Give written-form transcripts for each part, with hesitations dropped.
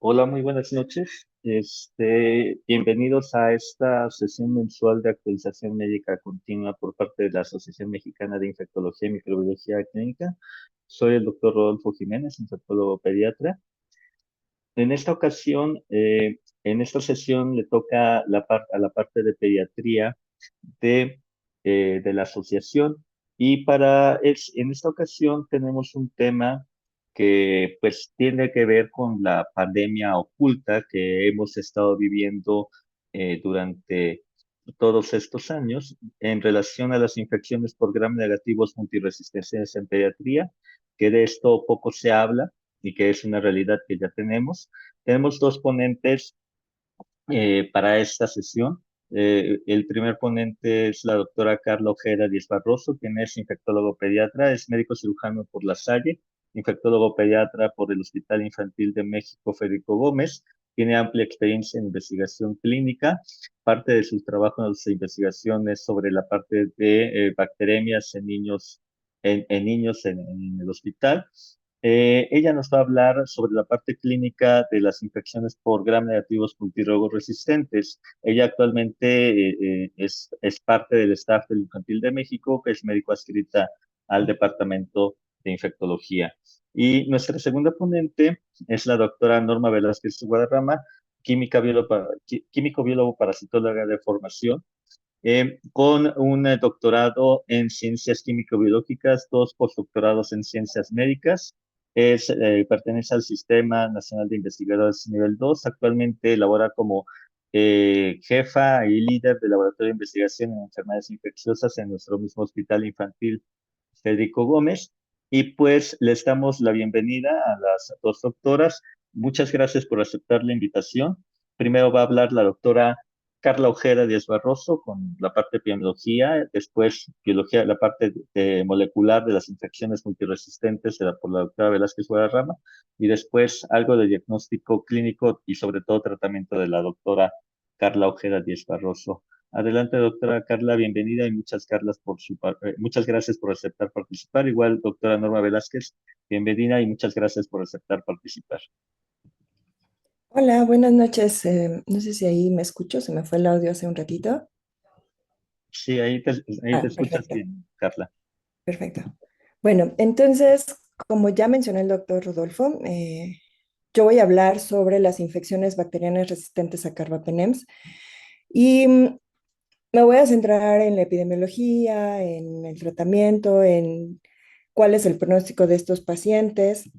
Hola, muy buenas noches. Bienvenidos a esta sesión mensual de actualización médica continua por parte de la Asociación Mexicana de Infectología y Microbiología Clínica. Soy el doctor Rodolfo Jiménez, infectólogo pediatra. En esta ocasión, en esta sesión le toca a la parte de pediatría de, de la asociación. En esta ocasión tenemos un tema que pues tiene que ver con la pandemia oculta que hemos estado viviendo durante todos estos años en relación a las infecciones por gram negativos multiresistentes en pediatría, que de esto poco se habla y que es una realidad que ya tenemos. Tenemos dos ponentes para esta sesión. El primer ponente es la doctora Carla Ojeda Díaz Barroso, quien es infectólogo pediatra, es médico cirujano por La Salle, infectólogo pediatra por el Hospital Infantil de México Federico Gómez, tiene amplia experiencia en investigación clínica. Parte de sus trabajos de investigación es sobre la parte de bacteremias en niños, en niños en el hospital. Ella nos va a hablar sobre la parte clínica de las infecciones por gram negativos multirrogo resistentes. Ella actualmente es parte del staff del Infantil de México, que es médico adscrita al Departamento de Infectología. Y nuestra segunda ponente es la doctora Norma Velázquez Guadarrama, químico biólogo parasitóloga de formación, con un doctorado en ciencias químico-biológicas, dos postdoctorados en ciencias médicas. Pertenece al Sistema Nacional de Investigadores Nivel 2. Actualmente labora como jefa y líder del Laboratorio de Investigación en Enfermedades Infecciosas en nuestro mismo Hospital Infantil Federico Gómez. Y pues les damos la bienvenida a las dos doctoras. Muchas gracias por aceptar la invitación. Primero va a hablar la doctora Carla Ojeda Díaz Barroso con la parte de epidemiología, después biología, la parte molecular de las infecciones multiresistentes por la doctora Velázquez Guadarrama, y después algo de diagnóstico clínico y sobre todo tratamiento de la doctora Carla Ojeda Díaz Barroso. Adelante, doctora Carla, bienvenida y muchas gracias por aceptar participar. Igual, doctora Norma Velázquez, bienvenida y muchas gracias por aceptar participar. Hola, buenas noches. No sé si ahí me escucho, se me fue el audio hace un ratito. Sí, ahí te escuchas Perfecto, bien, Carla. perfecto. Bueno, entonces, como ya mencionó el doctor Rodolfo, yo voy a hablar sobre las infecciones bacterianas resistentes a carbapenems y me voy a centrar en la epidemiología, en el tratamiento, en cuál es el pronóstico de estos pacientes.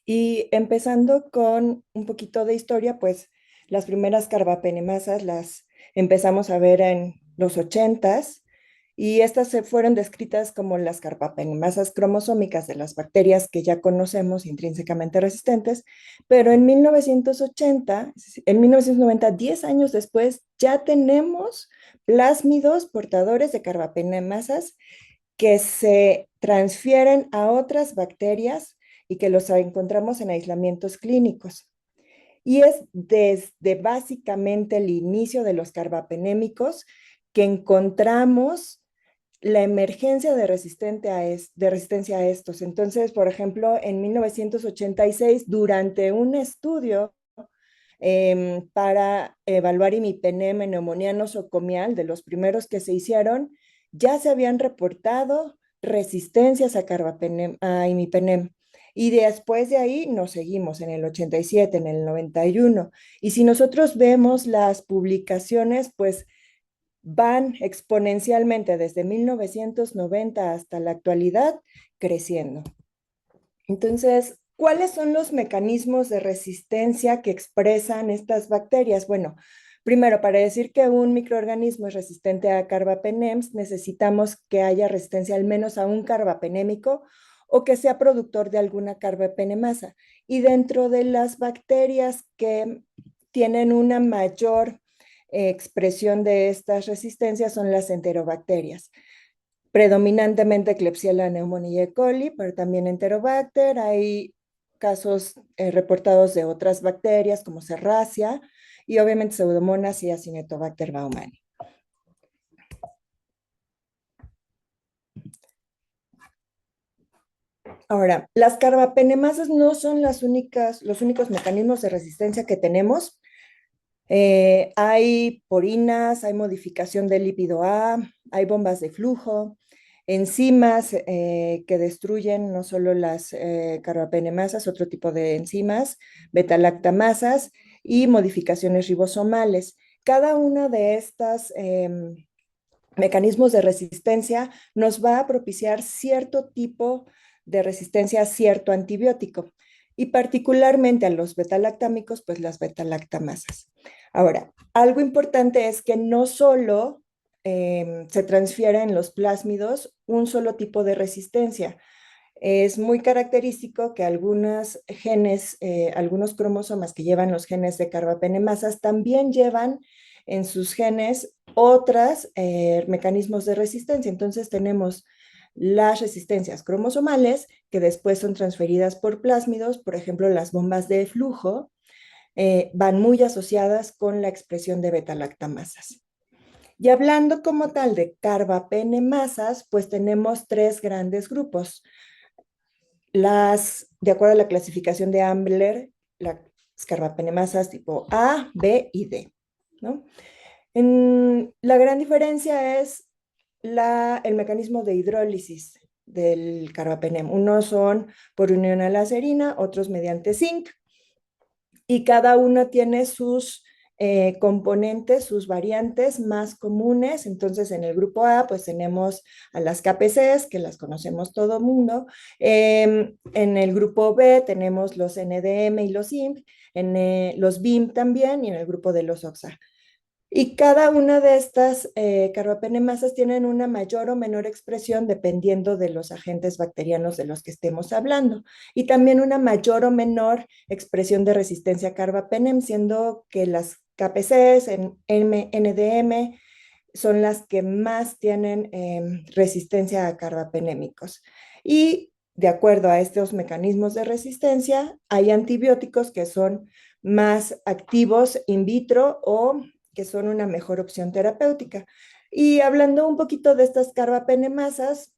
Y empezando con un poquito de historia, pues las primeras carbapenemasas las empezamos a ver en los ochentas y estas se fueron descritas como las carbapenemasas cromosómicas de las bacterias que ya conocemos intrínsecamente resistentes, pero en 1980, en 1990, 10 años después, ya tenemos plásmidos portadores de carbapenemasas que se transfieren a otras bacterias y que los encontramos en aislamientos clínicos. Y es desde básicamente el inicio de los carbapenémicos que encontramos la emergencia de resistencia a estos. Entonces, por ejemplo, en 1986, durante un estudio para evaluar imipenem en neumonía nosocomial, de los primeros que se hicieron, ya se habían reportado resistencias a imipenem. Y después de ahí nos seguimos en el 87, en el 91. Y si nosotros vemos las publicaciones, pues van exponencialmente desde 1990 hasta la actualidad creciendo. Entonces, ¿cuáles son los mecanismos de resistencia que expresan estas bacterias? Bueno, primero, para decir que un microorganismo es resistente a carbapenems, necesitamos que haya resistencia al menos a un carbapenémico o que sea productor de alguna carbapenemasa. Y dentro de las bacterias que tienen una mayor expresión de estas resistencias son las enterobacterias, predominantemente Klebsiella pneumoniae E. coli, pero también Enterobacter. Hay casos reportados de otras bacterias como Serracia y obviamente Pseudomonas y Acinetobacter baumannii. Ahora, las carbapenemasas no son los únicos mecanismos de resistencia que tenemos. Hay porinas, hay modificación del lípido A, hay bombas de flujo, enzimas que destruyen no solo las carbapenemasas, otro tipo de enzimas, betalactamasas y modificaciones ribosomales. Cada una de estas mecanismos de resistencia nos va a propiciar cierto tipo de resistencia a cierto antibiótico y particularmente a los betalactámicos, pues las betalactamasas. Ahora, algo importante es que no solo se transfiere en los plásmidos un solo tipo de resistencia. Es muy característico que algunos genes, algunos cromosomas que llevan los genes de carbapenemasas también llevan en sus genes otros mecanismos de resistencia. Entonces tenemos las resistencias cromosomales que después son transferidas por plásmidos, por ejemplo, las bombas de flujo van muy asociadas con la expresión de betalactamasas. Y hablando como tal de carbapenemasas, pues tenemos tres grandes grupos. De acuerdo a la clasificación de Ambler, las carbapenemasas tipo A, B y D, ¿no? La gran diferencia es el mecanismo de hidrólisis del carbapenem. Unos son por unión a la serina, otros mediante zinc, y cada uno tiene sus componentes, sus variantes más comunes. Entonces, en el grupo A, pues tenemos a las KPCs, que las conocemos todo el mundo. En el grupo B tenemos los NDM y los IMP, los BIM también, y en el grupo de los OXA. Y cada una de estas carbapenemasas tienen una mayor o menor expresión dependiendo de los agentes bacterianos de los que estemos hablando. Y también una mayor o menor expresión de resistencia a carbapenem, siendo que las KPCs en NDM son las que más tienen resistencia a carbapenémicos. Y de acuerdo a estos mecanismos de resistencia, hay antibióticos que son más activos in vitro o que son una mejor opción terapéutica. Y hablando un poquito de estas carbapenemasas,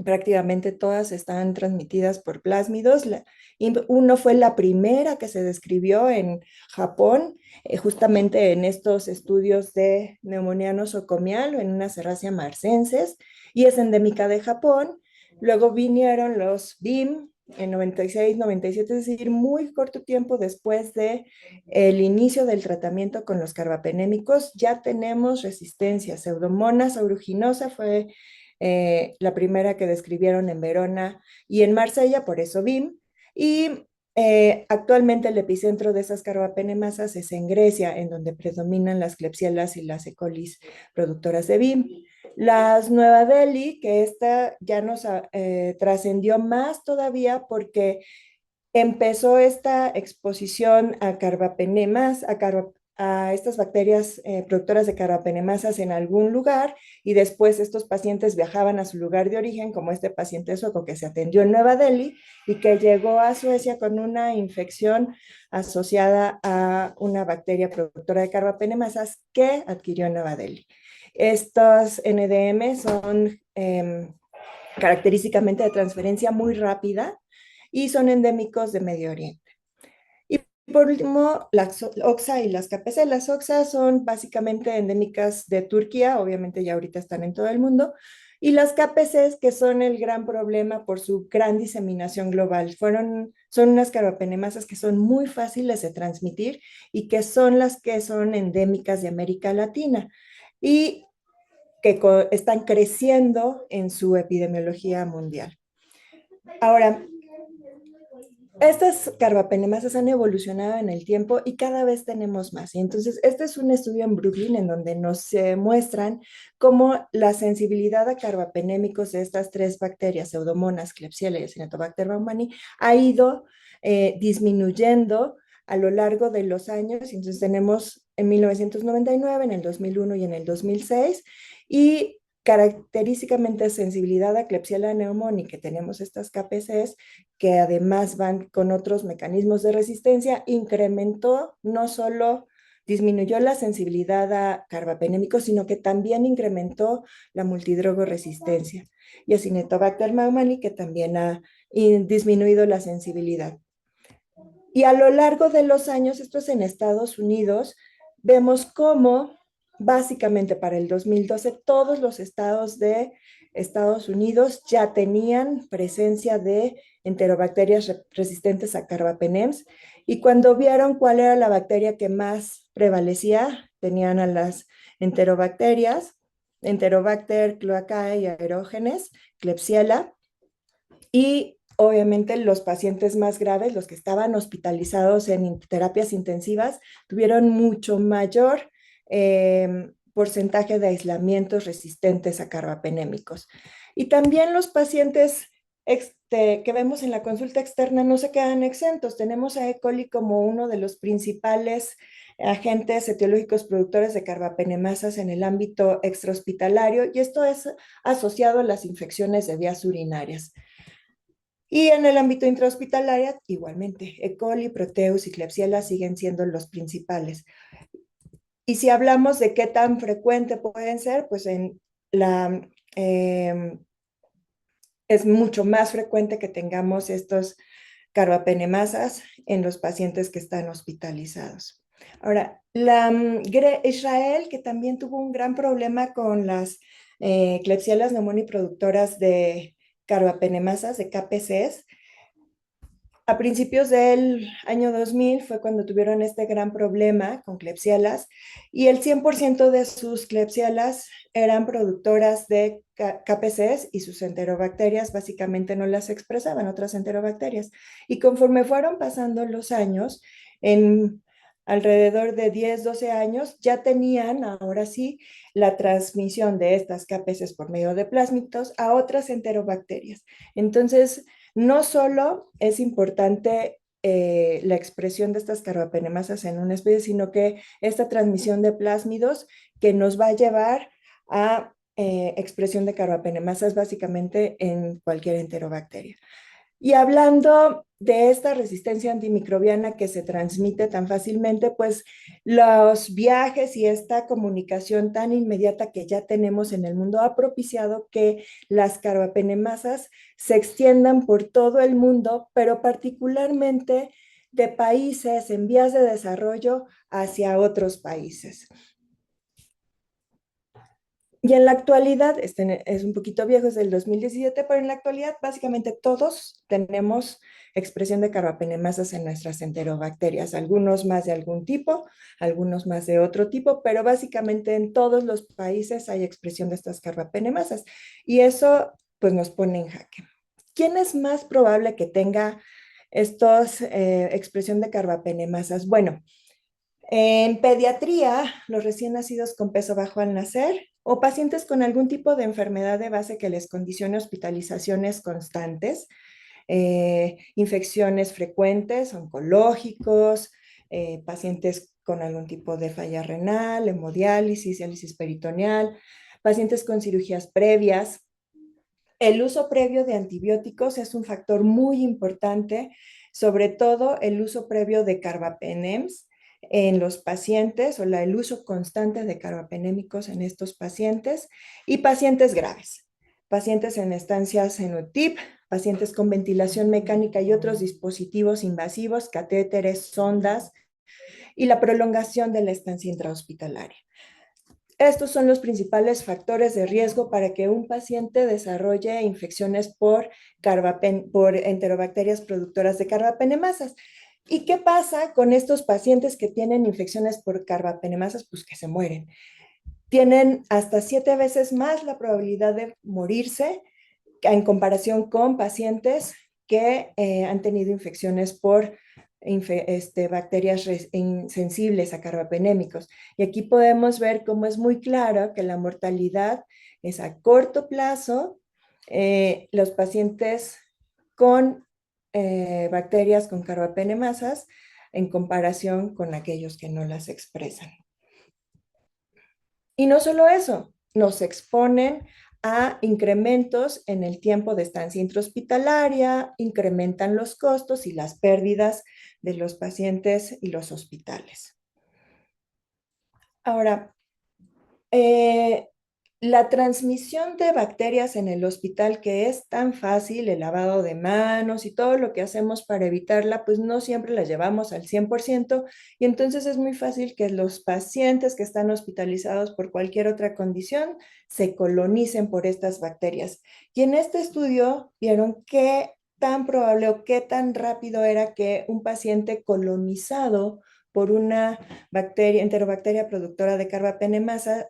prácticamente todas están transmitidas por plásmidos. La IMP1 fue la primera que se describió en Japón, justamente en estos estudios de neumonía nosocomial o en una Serratia marcenses, y es endémica de Japón. Luego vinieron los BIM en 96, 97, es decir, muy corto tiempo después de el inicio del tratamiento con los carbapenémicos, ya tenemos resistencia. Pseudomonas aeruginosa fue la primera que describieron en Verona y en Marsella, por eso BIM, y actualmente el epicentro de esas carbapenemasas es en Grecia, en donde predominan las Klebsiellas y las E. coli productoras de BIM. Las Nueva Delhi, que esta ya nos trascendió más todavía porque empezó esta exposición a carbapenemas, a estas bacterias productoras de carbapenemasas en algún lugar y después estos pacientes viajaban a su lugar de origen, como este paciente sueco que se atendió en Nueva Delhi y que llegó a Suecia con una infección asociada a una bacteria productora de carbapenemasas que adquirió en Nueva Delhi. Estos NDM son característicamente de transferencia muy rápida y son endémicos de Medio Oriente. Y por último, las OXA y las KPC. Las OXA son básicamente endémicas de Turquía, obviamente ya ahorita están en todo el mundo, y las KPCs, que son el gran problema por su gran diseminación global. Son unas carbapenemasas que son muy fáciles de transmitir y que son las que son endémicas de América Latina y que están creciendo en su epidemiología mundial. Ahora, estas carbapenemasas han evolucionado en el tiempo y cada vez tenemos más. Y entonces, este es un estudio en Brooklyn en donde nos muestran cómo la sensibilidad a carbapenémicos de estas tres bacterias, Pseudomonas, Klebsiella y Acinetobacter baumannii, ha ido disminuyendo a lo largo de los años. Entonces, tenemos en 1999, en el 2001 y en el 2006. Y característicamente sensibilidad a Klebsiella pneumoniae, que tenemos estas KPCs, que además van con otros mecanismos de resistencia, incrementó no solo disminuyó la sensibilidad a carbapenémicos, sino que también incrementó la multidrogoresistencia. Y Acinetobacter baumannii, que también ha disminuido la sensibilidad. Y a lo largo de los años, esto es en Estados Unidos, vemos cómo básicamente para el 2012 todos los estados de Estados Unidos ya tenían presencia de enterobacterias resistentes a carbapenems, y cuando vieron cuál era la bacteria que más prevalecía, tenían a las enterobacterias, Enterobacter cloacae y aerógenes, Klebsiella, y obviamente los pacientes más graves, los que estaban hospitalizados en terapias intensivas, tuvieron mucho mayor porcentaje de aislamientos resistentes a carbapenémicos. Y también los pacientes que vemos en la consulta externa no se quedan exentos. Tenemos a E. coli como uno de los principales agentes etiológicos productores de carbapenemasas en el ámbito extrahospitalario, y esto es asociado a las infecciones de vías urinarias. Y en el ámbito intrahospitalario, igualmente, E. coli, Proteus y Klebsiella siguen siendo los principales. Y si hablamos de qué tan frecuente pueden ser, pues es mucho más frecuente que tengamos estos carbapenemasas en los pacientes que están hospitalizados. Ahora, Israel, que también tuvo un gran problema con las Klebsiella pneumoniae productoras de carbapenemasas, de KPCs, a principios del año 2000 fue cuando tuvieron este gran problema con Klebsiellas, y el 100% de sus Klebsiellas eran productoras de KPCs, y sus enterobacterias básicamente no las expresaban otras enterobacterias. Y conforme fueron pasando los años, en alrededor de 10, 12 años, ya tenían ahora sí la transmisión de estas KPCs por medio de plásmidos a otras enterobacterias. Entonces, no solo es importante la expresión de estas carbapenemasas en una especie, sino que esta transmisión de plásmidos que nos va a llevar a expresión de carbapenemasas básicamente en cualquier enterobacteria. Y hablando de esta resistencia antimicrobiana que se transmite tan fácilmente, pues los viajes y esta comunicación tan inmediata que ya tenemos en el mundo ha propiciado que las carbapenemasas se extiendan por todo el mundo, pero particularmente de países en vías de desarrollo hacia otros países. Y en la actualidad, este es un poquito viejo, es del 2017, pero en la actualidad básicamente todos tenemos expresión de carbapenemasas en nuestras enterobacterias, algunos más de algún tipo, algunos más de otro tipo, pero básicamente en todos los países hay expresión de estas carbapenemasas, y eso pues nos pone en jaque. ¿Quién es más probable que tenga estos expresión de carbapenemasas? Bueno, en pediatría, los recién nacidos con peso bajo al nacer o pacientes con algún tipo de enfermedad de base que les condicione hospitalizaciones constantes, infecciones frecuentes, oncológicos, pacientes con algún tipo de falla renal, hemodiálisis, diálisis peritoneal, pacientes con cirugías previas. El uso previo de antibióticos es un factor muy importante, sobre todo el uso previo de carbapenems en los pacientes, o el uso constante de carbapenémicos en estos pacientes, y pacientes graves, pacientes en estancias en UTIP, pacientes con ventilación mecánica y otros dispositivos invasivos, catéteres, sondas, y la prolongación de la estancia intrahospitalaria. Estos son los principales factores de riesgo para que un paciente desarrolle infecciones por enterobacterias productoras de carbapenemasas. ¿Y qué pasa con estos pacientes que tienen infecciones por carbapenemasas? Pues que se mueren. Tienen hasta 7 veces más la probabilidad de morirse en comparación con pacientes que han tenido infecciones por bacterias sensibles a carbapenémicos. Y aquí podemos ver cómo es muy claro que la mortalidad es a corto plazo. Los pacientes con bacterias con carbapenemasas en comparación con aquellos que no las expresan. Y no solo eso, nos exponen a incrementos en el tiempo de estancia intrahospitalaria, incrementan los costos y las pérdidas de los pacientes y los hospitales. Ahora, eh, la transmisión de bacterias en el hospital, que es tan fácil, el lavado de manos y todo lo que hacemos para evitarla, pues no siempre la llevamos al 100% y entonces es muy fácil que los pacientes que están hospitalizados por cualquier otra condición se colonicen por estas bacterias. Y en este estudio vieron qué tan probable o qué tan rápido era que un paciente colonizado por una bacteria, enterobacteria productora de carbapenemasa,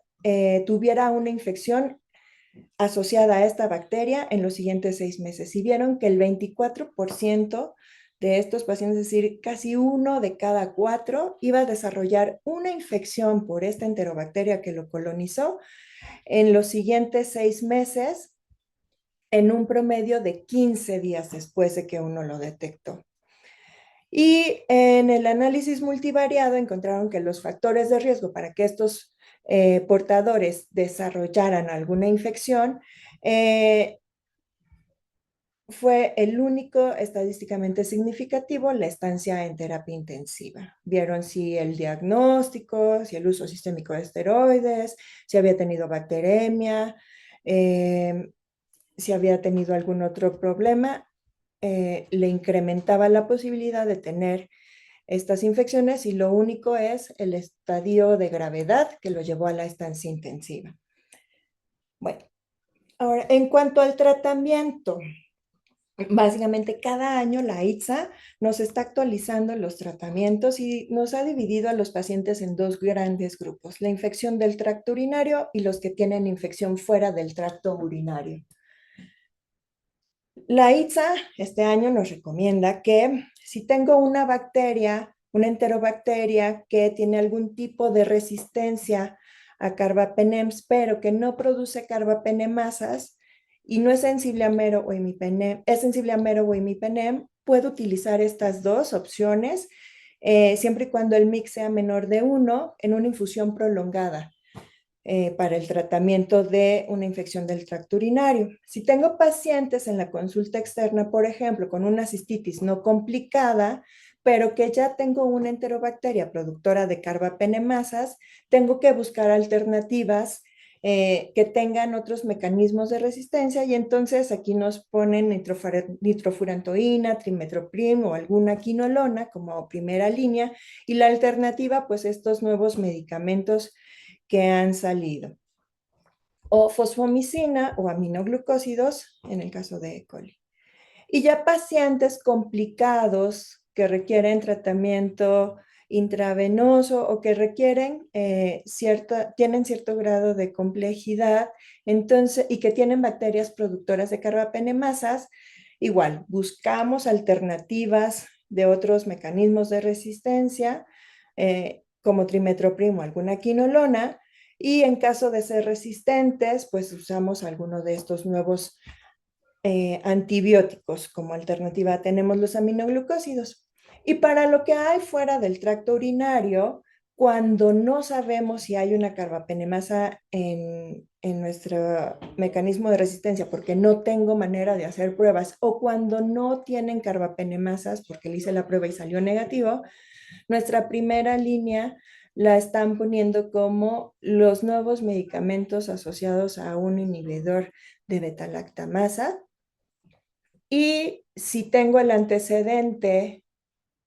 tuviera una infección asociada a esta bacteria en los siguientes 6 meses. Y vieron que el 24% de estos pacientes, es decir, casi uno de cada cuatro, iba a desarrollar una infección por esta enterobacteria que lo colonizó en los siguientes 6 meses, en un promedio de 15 días después de que uno lo detectó. Y en el análisis multivariado encontraron que los factores de riesgo para que estos portadores desarrollaran alguna infección fue el único estadísticamente significativo la estancia en terapia intensiva. Vieron si el diagnóstico, si el uso sistémico de esteroides, si había tenido bacteremia, eh, si había tenido algún otro problema, le incrementaba la posibilidad de tener estas infecciones y lo único es el estadio de gravedad que lo llevó a la estancia intensiva. Bueno, ahora, en cuanto al tratamiento, básicamente cada año la ITSA nos está actualizando los tratamientos y nos ha dividido a los pacientes en dos grandes grupos, la infección del tracto urinario y los que tienen infección fuera del tracto urinario. La ITSA este año nos recomienda que si tengo una bacteria, una enterobacteria que tiene algún tipo de resistencia a carbapenems, pero que no produce carbapenemasas y no es sensible a mero o imipenem, es sensible a mero o imipenem, puedo utilizar estas dos opciones siempre y cuando el mix sea menor de 1 en una infusión prolongada para el tratamiento de una infección del tracto urinario. Si tengo pacientes en la consulta externa, por ejemplo, con una cistitis no complicada, pero que ya tengo una enterobacteria productora de carbapenemasas, tengo que buscar alternativas que tengan otros mecanismos de resistencia y entonces aquí nos ponen nitrofurantoína, trimetoprim o alguna quinolona como primera línea y la alternativa pues estos nuevos medicamentos que han salido, o fosfomicina o aminoglucósidos en el caso de E. coli. Y ya pacientes complicados que requieren tratamiento intravenoso o que requieren tienen cierto grado de complejidad, entonces, y que tienen bacterias productoras de carbapenemasas, igual, buscamos alternativas de otros mecanismos de resistencia, como trimetoprim o alguna quinolona, y en caso de ser resistentes, pues usamos alguno de estos nuevos antibióticos como alternativa. Tenemos los aminoglucósidos. Y para lo que hay fuera del tracto urinario, cuando no sabemos si hay una carbapenemasa en nuestro mecanismo de resistencia, porque no tengo manera de hacer pruebas, o cuando no tienen carbapenemasas, porque le hice la prueba y salió negativo, nuestra primera línea la están poniendo como los nuevos medicamentos asociados a un inhibidor de beta-lactamasa. Y si tengo el antecedente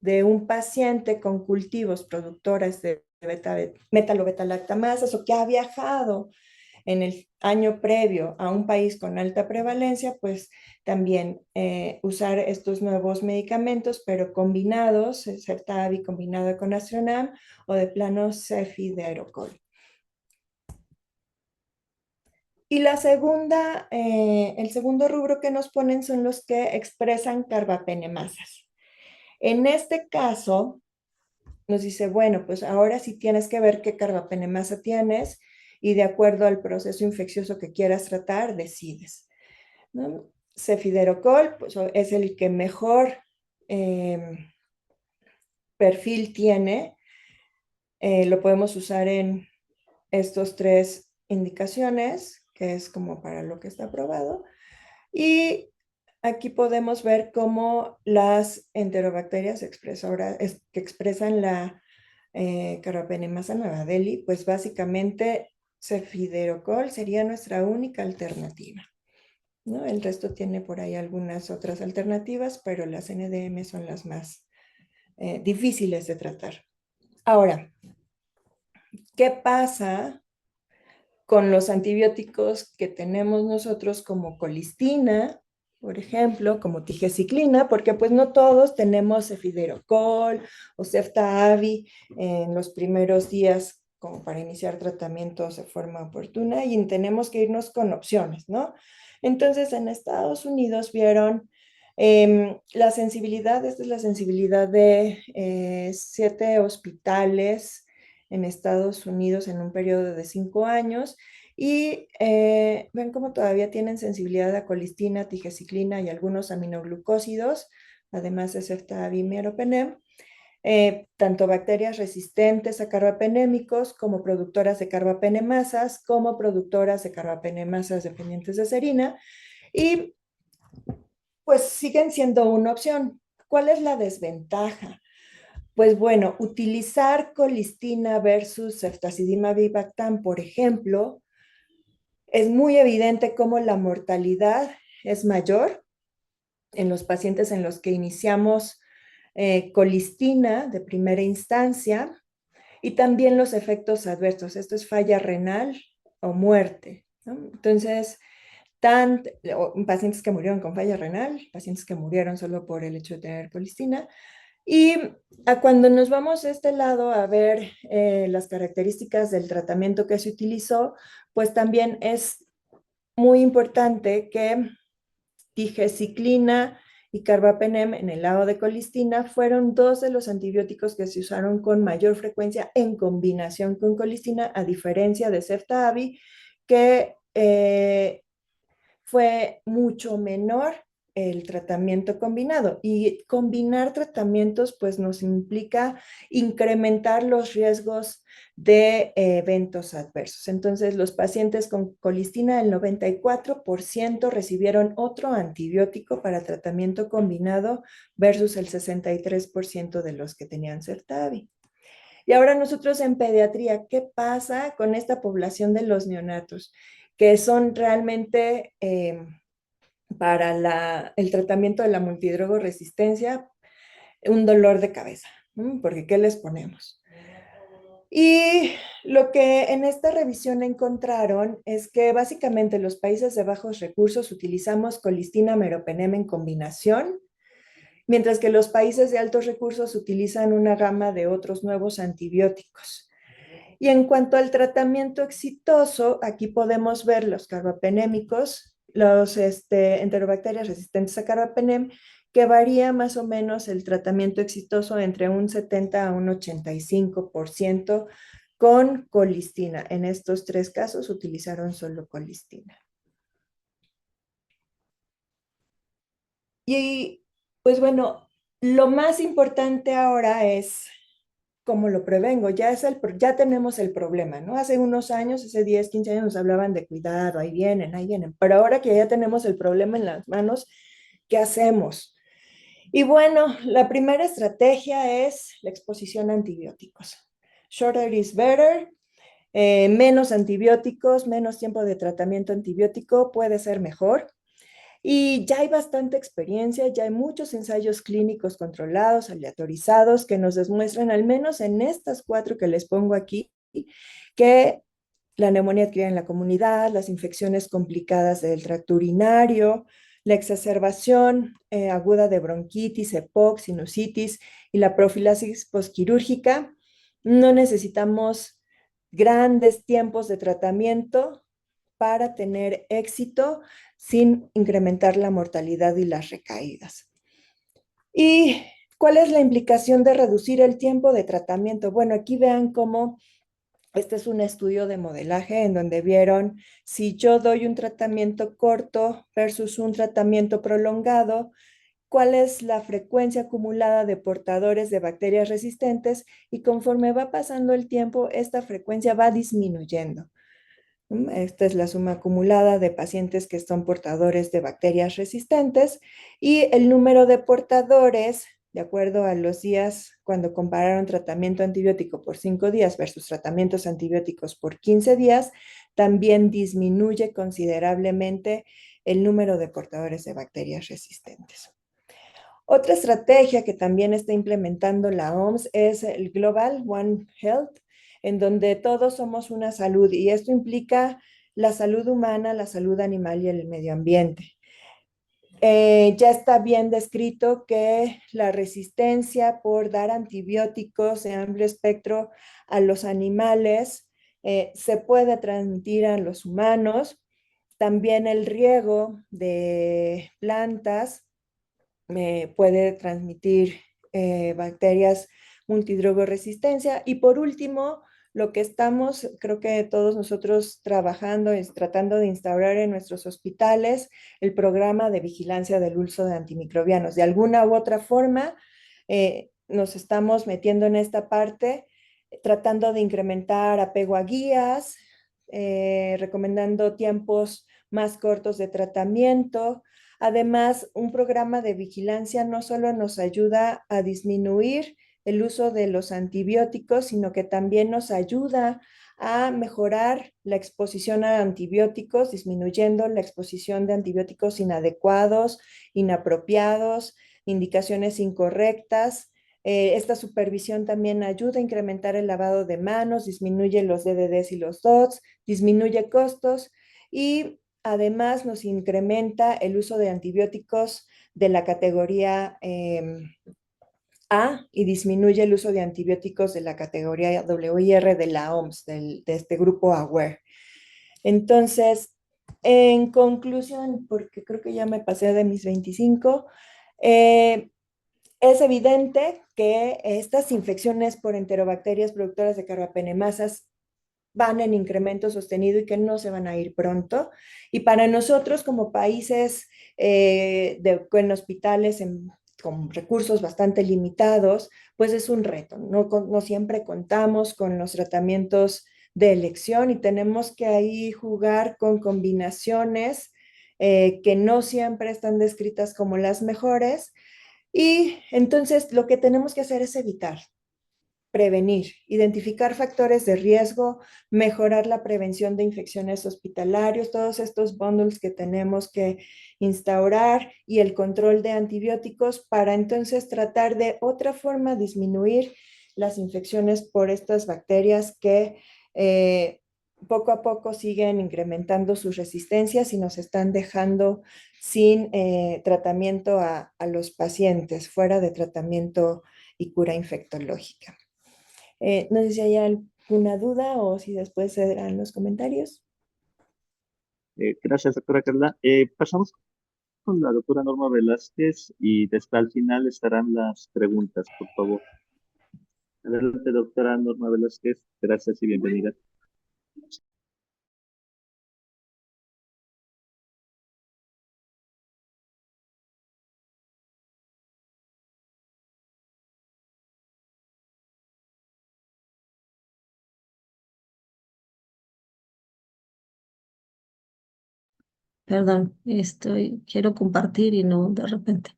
de un paciente con cultivos productores de metalobeta-lactamasas o que ha viajado en el año previo a un país con alta prevalencia, pues también usar estos nuevos medicamentos, pero combinados, Sertavi combinado con Astronam o de plano Cefi de Aerocol. Y el segundo rubro que nos ponen son los que expresan carbapenemasas. En este caso, nos dice, bueno, pues ahora sí tienes que ver qué carbapenemasa tienes y de acuerdo al proceso infeccioso que quieras tratar, decides, ¿no? Cefiderocol pues, es el que mejor perfil tiene. Lo podemos usar en estos tres indicaciones, que es como para lo que está aprobado. Y aquí podemos ver cómo las enterobacterias que expresan la Carbapenemasa Nueva Delhi, pues básicamente cefiderocol sería nuestra única alternativa, ¿no? El resto tiene por ahí algunas otras alternativas, pero las NDM son las más difíciles de tratar. Ahora, ¿qué pasa con los antibióticos que tenemos nosotros como colistina, por ejemplo, como tigecyclina? Porque pues no todos tenemos cefiderocol o ceftaavi en los primeros días como para iniciar tratamientos de forma oportuna y tenemos que irnos con opciones, ¿no? Entonces, en Estados Unidos vieron la sensibilidad, esta es la sensibilidad de 7 hospitales en Estados Unidos en un periodo de 5 años y ven cómo todavía tienen sensibilidad a colistina, tigecyclina y algunos aminoglucósidos, además de ceftavimeropenem, tanto bacterias resistentes a carbapenémicos como productoras de carbapenemasas, como productoras de carbapenemasas dependientes de serina, y pues siguen siendo una opción. ¿Cuál es la desventaja? Pues bueno, utilizar colistina versus ceftazidima-avibactam, por ejemplo, es muy evidente cómo la mortalidad es mayor en los pacientes en los que iniciamos colistina de primera instancia y también los efectos adversos. Esto es falla renal o muerte, ¿no? Entonces, pacientes que murieron con falla renal, pacientes que murieron solo por el hecho de tener colistina. Y cuando nos vamos a este lado a ver las características del tratamiento que se utilizó, pues también es muy importante que tigecyclina y carbapenem en el lado de colistina fueron dos de los antibióticos que se usaron con mayor frecuencia en combinación con colistina, a diferencia de ceftavi, que fue mucho menor el tratamiento combinado. Y combinar tratamientos pues nos implica incrementar los riesgos de eventos adversos. Entonces, los pacientes con colistina, el 94% recibieron otro antibiótico para tratamiento combinado versus el 63% de los que tenían Certavi. Y ahora nosotros en pediatría, ¿qué pasa con esta población de los neonatos? Que son realmente para el tratamiento de la multidrogoresistencia un dolor de cabeza, ¿no? Porque ¿qué les ponemos? Y lo que en esta revisión encontraron es que básicamente los países de bajos recursos utilizamos colistina meropenem en combinación, mientras que los países de altos recursos utilizan una gama de otros nuevos antibióticos. Y en cuanto al tratamiento exitoso, aquí podemos ver los carbapenémicos, los enterobacterias resistentes a carbapenem, que varía más o menos el tratamiento exitoso entre un 70 a un 85% con colistina. En estos 3 casos utilizaron solo colistina. Y pues bueno, lo más importante ahora es cómo lo prevengo. Ya tenemos el problema, ¿no? Hace unos años, hace 10, 15 años nos hablaban de cuidado, ahí vienen. Pero ahora que ya tenemos el problema en las manos, ¿qué hacemos? Y bueno, la primera estrategia es la exposición a antibióticos. Shorter is better. Menos antibióticos, menos tiempo de tratamiento antibiótico puede ser mejor. Y ya hay bastante experiencia, ya hay muchos ensayos clínicos controlados, aleatorizados, que nos demuestran, al menos en estas 4 que les pongo aquí, que la neumonía adquirida en la comunidad, las infecciones complicadas del tracto urinario, la exacerbación aguda de bronquitis, EPOC, sinusitis y la profilaxis posquirúrgica. No necesitamos grandes tiempos de tratamiento para tener éxito sin incrementar la mortalidad y las recaídas. ¿Y cuál es la implicación de reducir el tiempo de tratamiento? Bueno, aquí vean cómo este es un estudio de modelaje en donde vieron si yo doy un tratamiento corto versus un tratamiento prolongado, cuál es la frecuencia acumulada de portadores de bacterias resistentes y conforme va pasando el tiempo, esta frecuencia va disminuyendo. Esta es la suma acumulada de pacientes que son portadores de bacterias resistentes y el número de portadores de acuerdo a los días cuando compararon tratamiento antibiótico por 5 días versus tratamientos antibióticos por 15 días, también disminuye considerablemente el número de portadores de bacterias resistentes. Otra estrategia que también está implementando la OMS es el Global One Health, en donde todos somos una salud y esto implica la salud humana, la salud animal y el medio ambiente. Ya está bien descrito que la resistencia por dar antibióticos de amplio espectro a los animales se puede transmitir a los humanos. También el riego de plantas puede transmitir bacterias multidrogoresistencia. Y por último, lo que estamos, creo que todos nosotros trabajando es tratando de instaurar en nuestros hospitales el programa de vigilancia del uso de antimicrobianos. De alguna u otra forma, nos estamos metiendo en esta parte, tratando de incrementar apego a guías, recomendando tiempos más cortos de tratamiento. Además, un programa de vigilancia no solo nos ayuda a disminuir el uso de los antibióticos, sino que también nos ayuda a mejorar la exposición a antibióticos, disminuyendo la exposición de antibióticos inadecuados, inapropiados, indicaciones incorrectas. Esta supervisión también ayuda a incrementar el lavado de manos, disminuye los DDDs y los DOTS, disminuye costos y además nos incrementa el uso de antibióticos de la categoría A y disminuye el uso de antibióticos de la categoría WIR de la OMS, de este grupo AWARE. Entonces, en conclusión, porque creo que ya me pasé de mis 25, es evidente que estas infecciones por enterobacterias productoras de carbapenemasas van en incremento sostenido y que no se van a ir pronto. Y para nosotros como países con hospitales con recursos bastante limitados, pues es un reto. No siempre contamos con los tratamientos de elección y tenemos que ahí jugar con combinaciones que no siempre están descritas como las mejores. Y entonces lo que tenemos que hacer es evitar, prevenir, identificar factores de riesgo, mejorar la prevención de infecciones hospitalarias, todos estos bundles que tenemos que instaurar y el control de antibióticos para entonces tratar de otra forma disminuir las infecciones por estas bacterias que poco a poco siguen incrementando sus resistencias y nos están dejando sin tratamiento a los pacientes, fuera de tratamiento y cura infectológica. No sé si hay alguna duda o si después se darán los comentarios. Gracias, doctora Carla. Pasamos con la doctora Norma Velázquez y hasta al final estarán las preguntas, por favor. Adelante, doctora Norma Velázquez. Gracias y bienvenida. Perdón, quiero compartir y no de repente.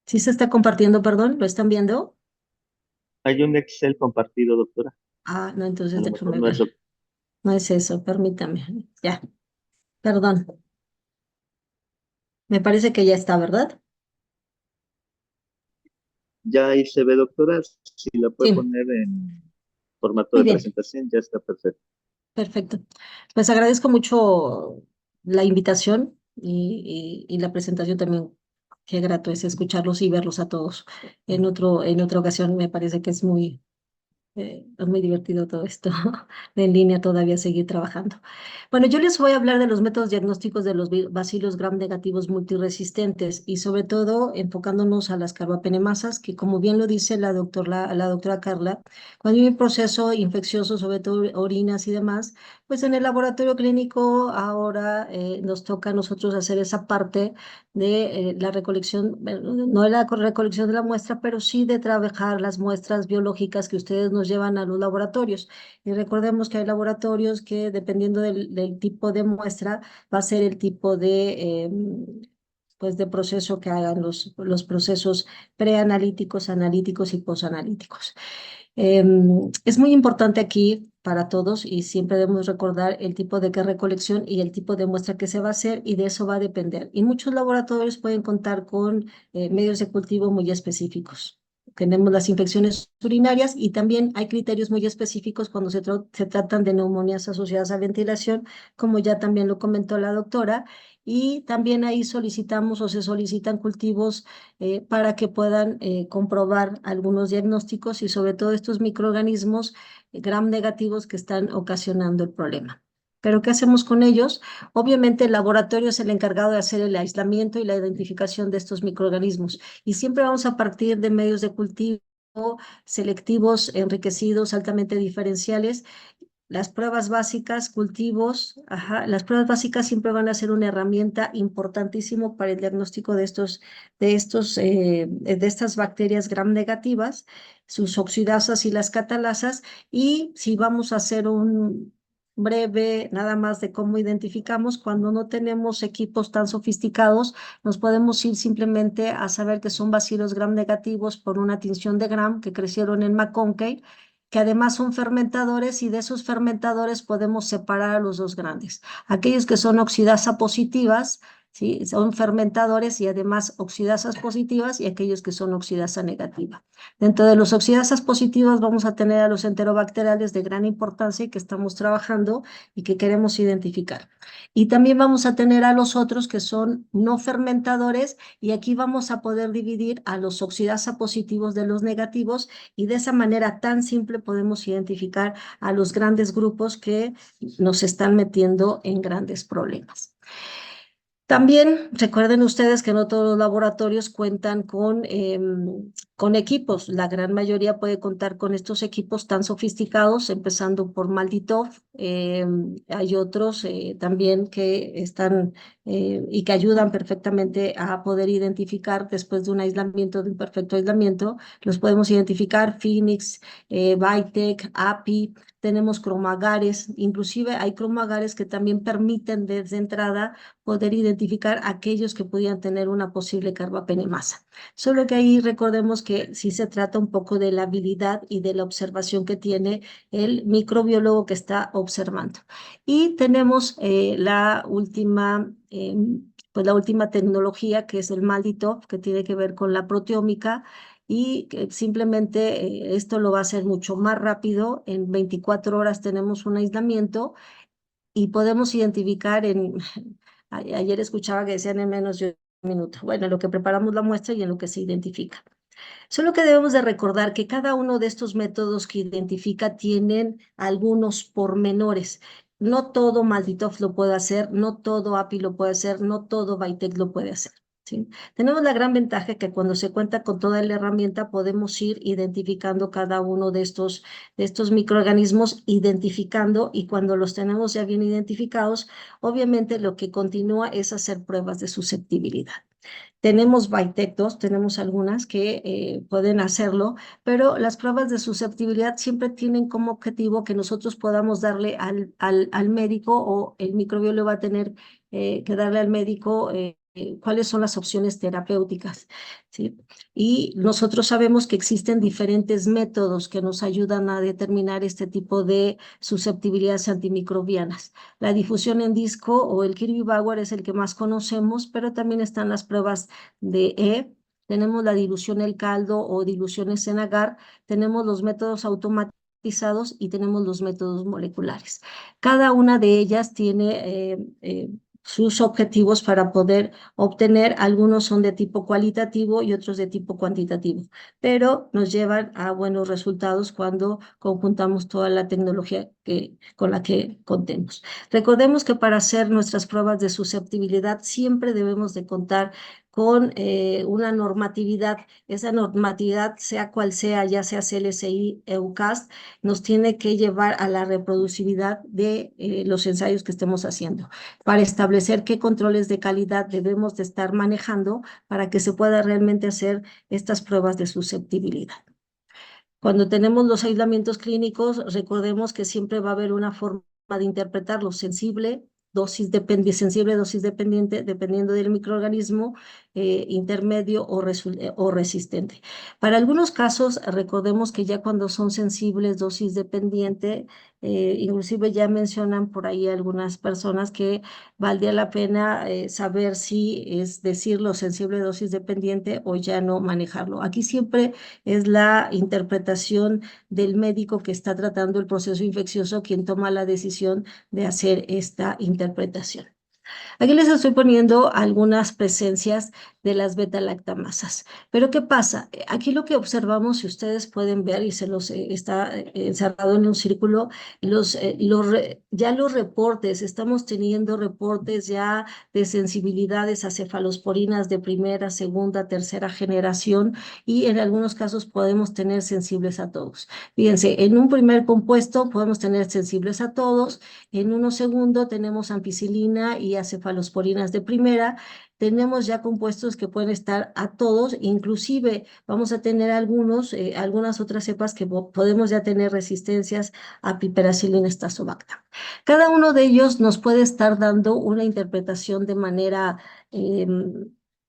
¿Sí se está compartiendo, perdón? ¿Lo están viendo? Hay un Excel compartido, doctora. Ah, no, A entonces lo mejor déjame no es lo... ver. No es eso, permítame. Ya, perdón. Me parece que ya está, ¿verdad? Ya ahí se ve, doctora. Si la puede Sí, poner en formato muy de bien, presentación, ya está perfecto. perfecto. Pues agradezco mucho la invitación y la presentación también. Qué grato es escucharlos y verlos a todos. En otra ocasión me parece que es muy divertido todo esto de en línea todavía seguir trabajando. Bueno, yo les voy a hablar de los métodos diagnósticos de los bacilos gram negativos multiresistentes y sobre todo enfocándonos a las carbapenemasas, que como bien lo dice la doctora Carla, cuando hay un proceso infeccioso, sobre todo orinas y demás, pues en el laboratorio clínico ahora nos toca a nosotros hacer esa parte de la recolección, bueno, no de la recolección de la muestra, pero sí de trabajar las muestras biológicas que ustedes nos llevan a los laboratorios. Y recordemos que hay laboratorios que dependiendo del tipo de muestra va a ser el tipo pues de proceso que hagan los procesos preanalíticos, analíticos y posanalíticos. Es muy importante aquí para todos y siempre debemos recordar el tipo de recolección y el tipo de muestra que se va a hacer y de eso va a depender. Y muchos laboratorios pueden contar con medios de cultivo muy específicos. Tenemos las infecciones urinarias y también hay criterios muy específicos cuando se tratan de neumonías asociadas a ventilación, como ya también lo comentó la doctora, y también ahí solicitamos o se solicitan cultivos para que puedan comprobar algunos diagnósticos y sobre todo estos microorganismos gram negativos que están ocasionando el problema. Pero ¿qué hacemos con ellos? Obviamente el laboratorio es el encargado de hacer el aislamiento y la identificación de estos microorganismos y siempre vamos a partir de medios de cultivo selectivos, enriquecidos, altamente diferenciales. Las pruebas básicas, cultivos, las pruebas básicas siempre van a ser una herramienta importantísimo para el diagnóstico de estas bacterias gram negativas, sus oxidasas y las catalasas, y si vamos a hacer un breve nada más de cómo identificamos, cuando no tenemos equipos tan sofisticados, nos podemos ir simplemente a saber que son bacilos gram negativos por una tinción de gram que crecieron en McConkey, que además son fermentadores y de esos fermentadores podemos separar a los dos grandes. Aquellos que son oxidasa positivas, ¿sí? Son fermentadores y además oxidasas positivas y aquellos que son oxidasa negativa. Dentro de los oxidasas positivas vamos a tener a los enterobacteriales de gran importancia y que estamos trabajando y que queremos identificar. Y también vamos a tener a los otros que son no fermentadores y aquí vamos a poder dividir a los oxidasa positivos de los negativos y de esa manera tan simple podemos identificar a los grandes grupos que nos están metiendo en grandes problemas. También recuerden ustedes que no todos los laboratorios cuentan con equipos. La gran mayoría puede contar con estos equipos tan sofisticados, empezando por Malditov. Hay otros también que están y que ayudan perfectamente a poder identificar después de un aislamiento, de un perfecto aislamiento. Los podemos identificar, Phoenix, Vitek, API. Tenemos cromagares, inclusive hay cromagares que también permiten desde entrada poder identificar aquellos que podían tener una posible carbapenemasa. Solo que ahí recordemos que sí se trata un poco de la habilidad y de la observación que tiene el microbiólogo que está observando. Y tenemos pues la última tecnología que es el Malditov, que tiene que ver con la proteómica y que simplemente esto lo va a hacer mucho más rápido. En 24 horas tenemos un aislamiento y podemos identificar ayer escuchaba que decían en menos de un minuto. Bueno, en lo que preparamos la muestra y en lo que se identifica. Solo que debemos de recordar que cada uno de estos métodos que identifica tienen algunos pormenores. No todo Malditov lo puede hacer, no todo API lo puede hacer, no todo Vitek lo puede hacer. ¿Sí? Tenemos la gran ventaja que cuando se cuenta con toda la herramienta podemos ir identificando cada uno de estos microorganismos, identificando y cuando los tenemos ya bien identificados, obviamente lo que continúa es hacer pruebas de susceptibilidad. Tenemos Vitek-2, tenemos algunas que pueden hacerlo, pero las pruebas de susceptibilidad siempre tienen como objetivo que nosotros podamos darle al médico o el microbiólogo va a tener que darle al médico cuáles son las opciones terapéuticas, ¿sí? Y nosotros sabemos que existen diferentes métodos que nos ayudan a determinar este tipo de susceptibilidades antimicrobianas. La difusión en disco o el Kirby-Bauer es el que más conocemos, pero también están las pruebas de tenemos la dilución el caldo o diluciones en agar, tenemos los métodos automatizados y tenemos los métodos moleculares. Cada una de ellas tiene sus objetivos para poder obtener, algunos son de tipo cualitativo y otros de tipo cuantitativo, pero nos llevan a buenos resultados cuando conjuntamos toda la tecnología con la que contemos. Recordemos que para hacer nuestras pruebas de susceptibilidad siempre debemos de contar con una normatividad. Esa normatividad, sea cual sea, ya sea CLSI, EUCAST, nos tiene que llevar a la reproducibilidad de los ensayos que estemos haciendo para establecer qué controles de calidad debemos de estar manejando para que se pueda realmente hacer estas pruebas de susceptibilidad. Cuando tenemos los aislamientos clínicos, recordemos que siempre va a haber una forma de interpretarlo sensible, sensible, dosis dependiente, dependiendo del microorganismo, intermedio o resistente. Para algunos casos, recordemos que ya cuando son sensibles, dosis dependiente, inclusive ya mencionan por ahí algunas personas que valdría la pena saber si es decirlo sensible, dosis dependiente o ya no manejarlo. Aquí siempre es la interpretación del médico que está tratando el proceso infeccioso quien toma la decisión de hacer esta interpretación. Aquí les estoy poniendo algunas presencias de las beta-lactamasas. Pero ¿qué pasa? Aquí lo que observamos, si ustedes pueden ver, y se los está encerrado en un círculo, ya los reportes, estamos teniendo reportes ya de sensibilidades a cefalosporinas de primera, segunda, tercera generación, y en algunos casos podemos tener sensibles a todos. Fíjense, en un primer compuesto podemos tener sensibles a todos, en uno segundo tenemos ampicilina y acefalosporinas de primera. Tenemos ya compuestos que pueden estar a todos, inclusive vamos a tener algunas otras cepas que podemos ya tener resistencias a piperacillina stazobactam. Cada uno de ellos nos puede estar dando una interpretación de manera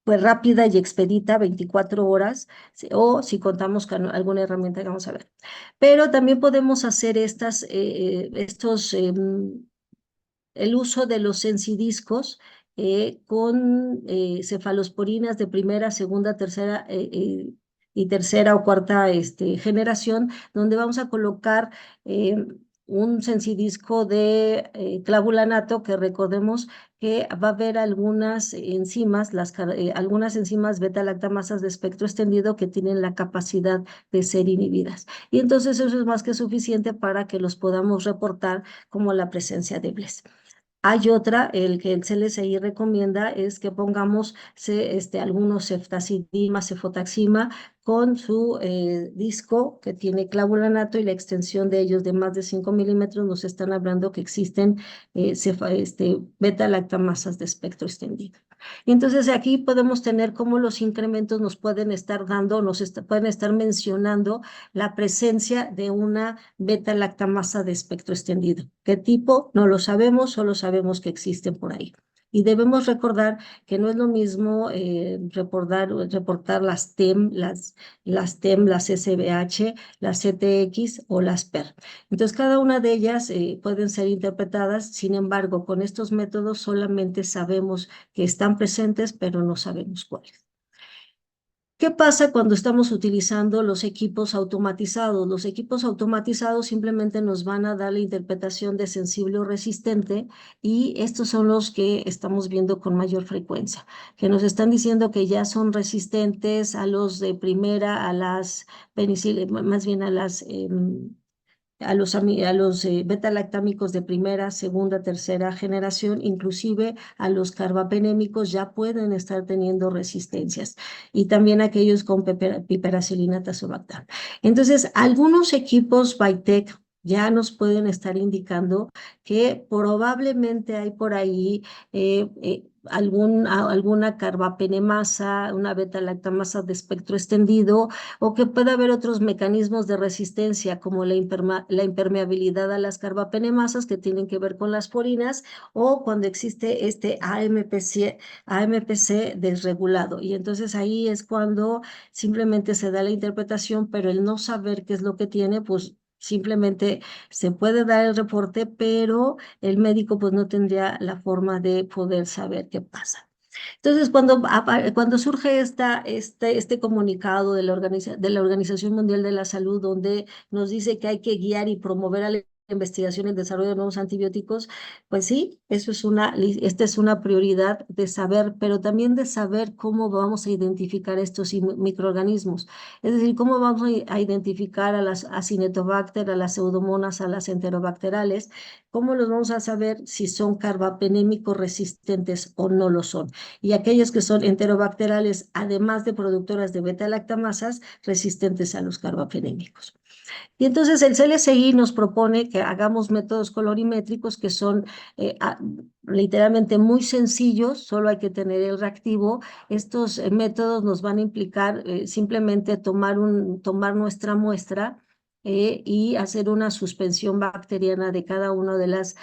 pues rápida y expedita, 24 horas, o si contamos con alguna herramienta que vamos a ver. Pero también podemos hacer el uso de los sensidiscos con cefalosporinas de primera, segunda, tercera y tercera o cuarta generación, donde vamos a colocar un sensidisco de clavulanato, que recordemos que va a haber algunas enzimas, algunas enzimas beta-lactamasas de espectro extendido que tienen la capacidad de ser inhibidas. Y entonces eso es más que suficiente para que los podamos reportar como la presencia de BLES. Hay otra, el que el CLSI recomienda es que pongamos algunos ceftazidima, cefotaxima con su disco que tiene clavulanato y la extensión de ellos de más de 5 milímetros. Nos están hablando que existen beta-lactamasas de espectro extendido. Y entonces aquí podemos tener cómo los incrementos nos pueden estar dando, pueden estar mencionando la presencia de una beta-lactamasa de espectro extendido. ¿Qué tipo? No lo sabemos, solo sabemos que existen por ahí. Y debemos recordar que no es lo mismo reportar las TEM, las SBH, las CTX o las PER. Entonces, cada una de ellas pueden ser interpretadas. Sin embargo, con estos métodos solamente sabemos que están presentes, pero no sabemos cuáles. ¿Qué pasa cuando estamos utilizando los equipos automatizados? Los equipos automatizados simplemente nos van a dar la interpretación de sensible o resistente, y estos son los que estamos viendo con mayor frecuencia, que nos están diciendo que ya son resistentes a los de primera, a las penicilinas, más bien a los beta-lactámicos de primera, segunda, tercera generación, inclusive a los carbapenémicos ya pueden estar teniendo resistencias, y también aquellos con piperacillina tazobactam. Entonces, algunos equipos Bytec ya nos pueden estar indicando que probablemente hay por ahí alguna carbapenemasa, una beta-lactamasa de espectro extendido, o que puede haber otros mecanismos de resistencia como la impermeabilidad a las carbapenemasas que tienen que ver con las porinas, o cuando existe este AMPC desregulado. Y entonces ahí es cuando simplemente se da la interpretación, pero el no saber qué es lo que tiene, pues simplemente se puede dar el reporte, pero el médico pues no tendría la forma de poder saber qué pasa. Entonces, cuando surge este comunicado de la Organización Mundial de la Salud, donde nos dice que hay que guiar y promover a la investigación y el desarrollo de nuevos antibióticos, pues sí, esta es una prioridad de saber, pero también de saber cómo vamos a identificar estos microorganismos. Es decir, cómo vamos a identificar a las Acinetobacter, a las Pseudomonas, a las enterobacterales, cómo los vamos a saber si son carbapenémicos resistentes o no lo son. Y aquellas que son enterobacterales, además de productoras de beta-lactamasas, resistentes a los carbapenémicos. Y entonces el CLSI nos propone que hagamos métodos colorimétricos que son literalmente muy sencillos, solo hay que tener el reactivo. Estos métodos nos van a implicar simplemente tomar nuestra muestra y hacer una suspensión bacteriana de cada una de las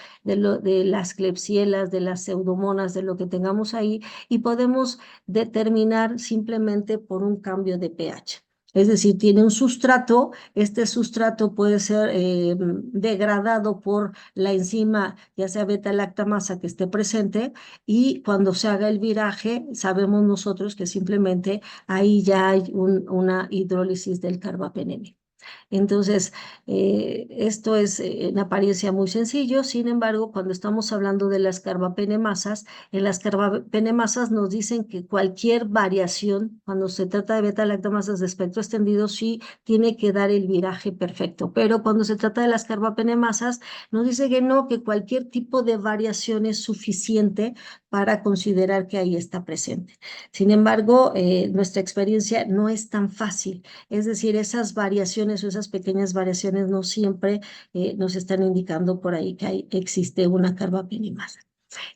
Klebsielas, de las pseudomonas, de lo que tengamos ahí, y podemos determinar simplemente por un cambio de pH. Es decir, tiene un sustrato, este sustrato puede ser degradado por la enzima, ya sea beta-lactamasa que esté presente, y cuando se haga el viraje, sabemos nosotros que simplemente ahí ya hay una hidrólisis del carbapenemia. Entonces, esto es en apariencia muy sencillo. Sin embargo, cuando estamos hablando de las carbapenemasas, en las carbapenemasas nos dicen que cualquier variación, cuando se trata de beta-lactamasas de espectro extendido, sí tiene que dar el viraje perfecto. Pero cuando se trata de las carbapenemasas, nos dice que no, que cualquier tipo de variación es suficiente para considerar que ahí está presente. Sin embargo, nuestra experiencia no es tan fácil. Es decir, esas variaciones o esas pequeñas variaciones no siempre nos están indicando por ahí que existe una carbapenemasa.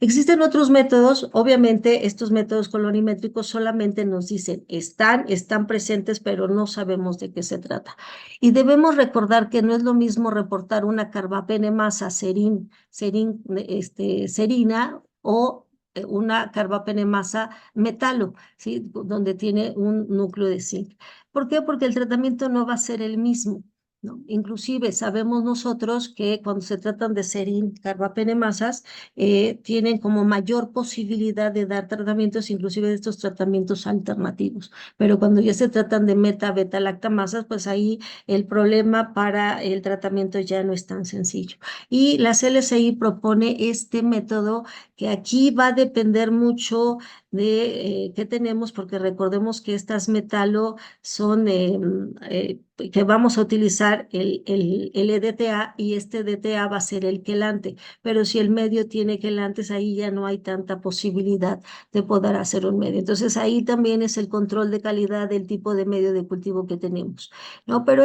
Existen otros métodos, obviamente estos métodos colorimétricos solamente nos dicen están presentes, pero no sabemos de qué se trata. Y debemos recordar que no es lo mismo reportar una carbapenemasa serina o una carbapenemasa metalo, ¿sí? Donde tiene un núcleo de zinc. ¿Por qué? Porque el tratamiento no va a ser el mismo, ¿no? Inclusive sabemos nosotros que cuando se tratan de serin carbapenemasas, tienen como mayor posibilidad de dar tratamientos, inclusive de estos tratamientos alternativos. Pero cuando ya se tratan de beta-lactamasas, pues ahí el problema para el tratamiento ya no es tan sencillo. Y la CLCI propone este método que aquí va a depender mucho de qué tenemos, porque recordemos que estas metalo son que vamos a utilizar el EDTA, y este DTA va a ser el quelante, pero si el medio tiene quelantes, ahí ya no hay tanta posibilidad de poder hacer un medio. Entonces ahí también es el control de calidad del tipo de medio de cultivo que tenemos, ¿no? Pero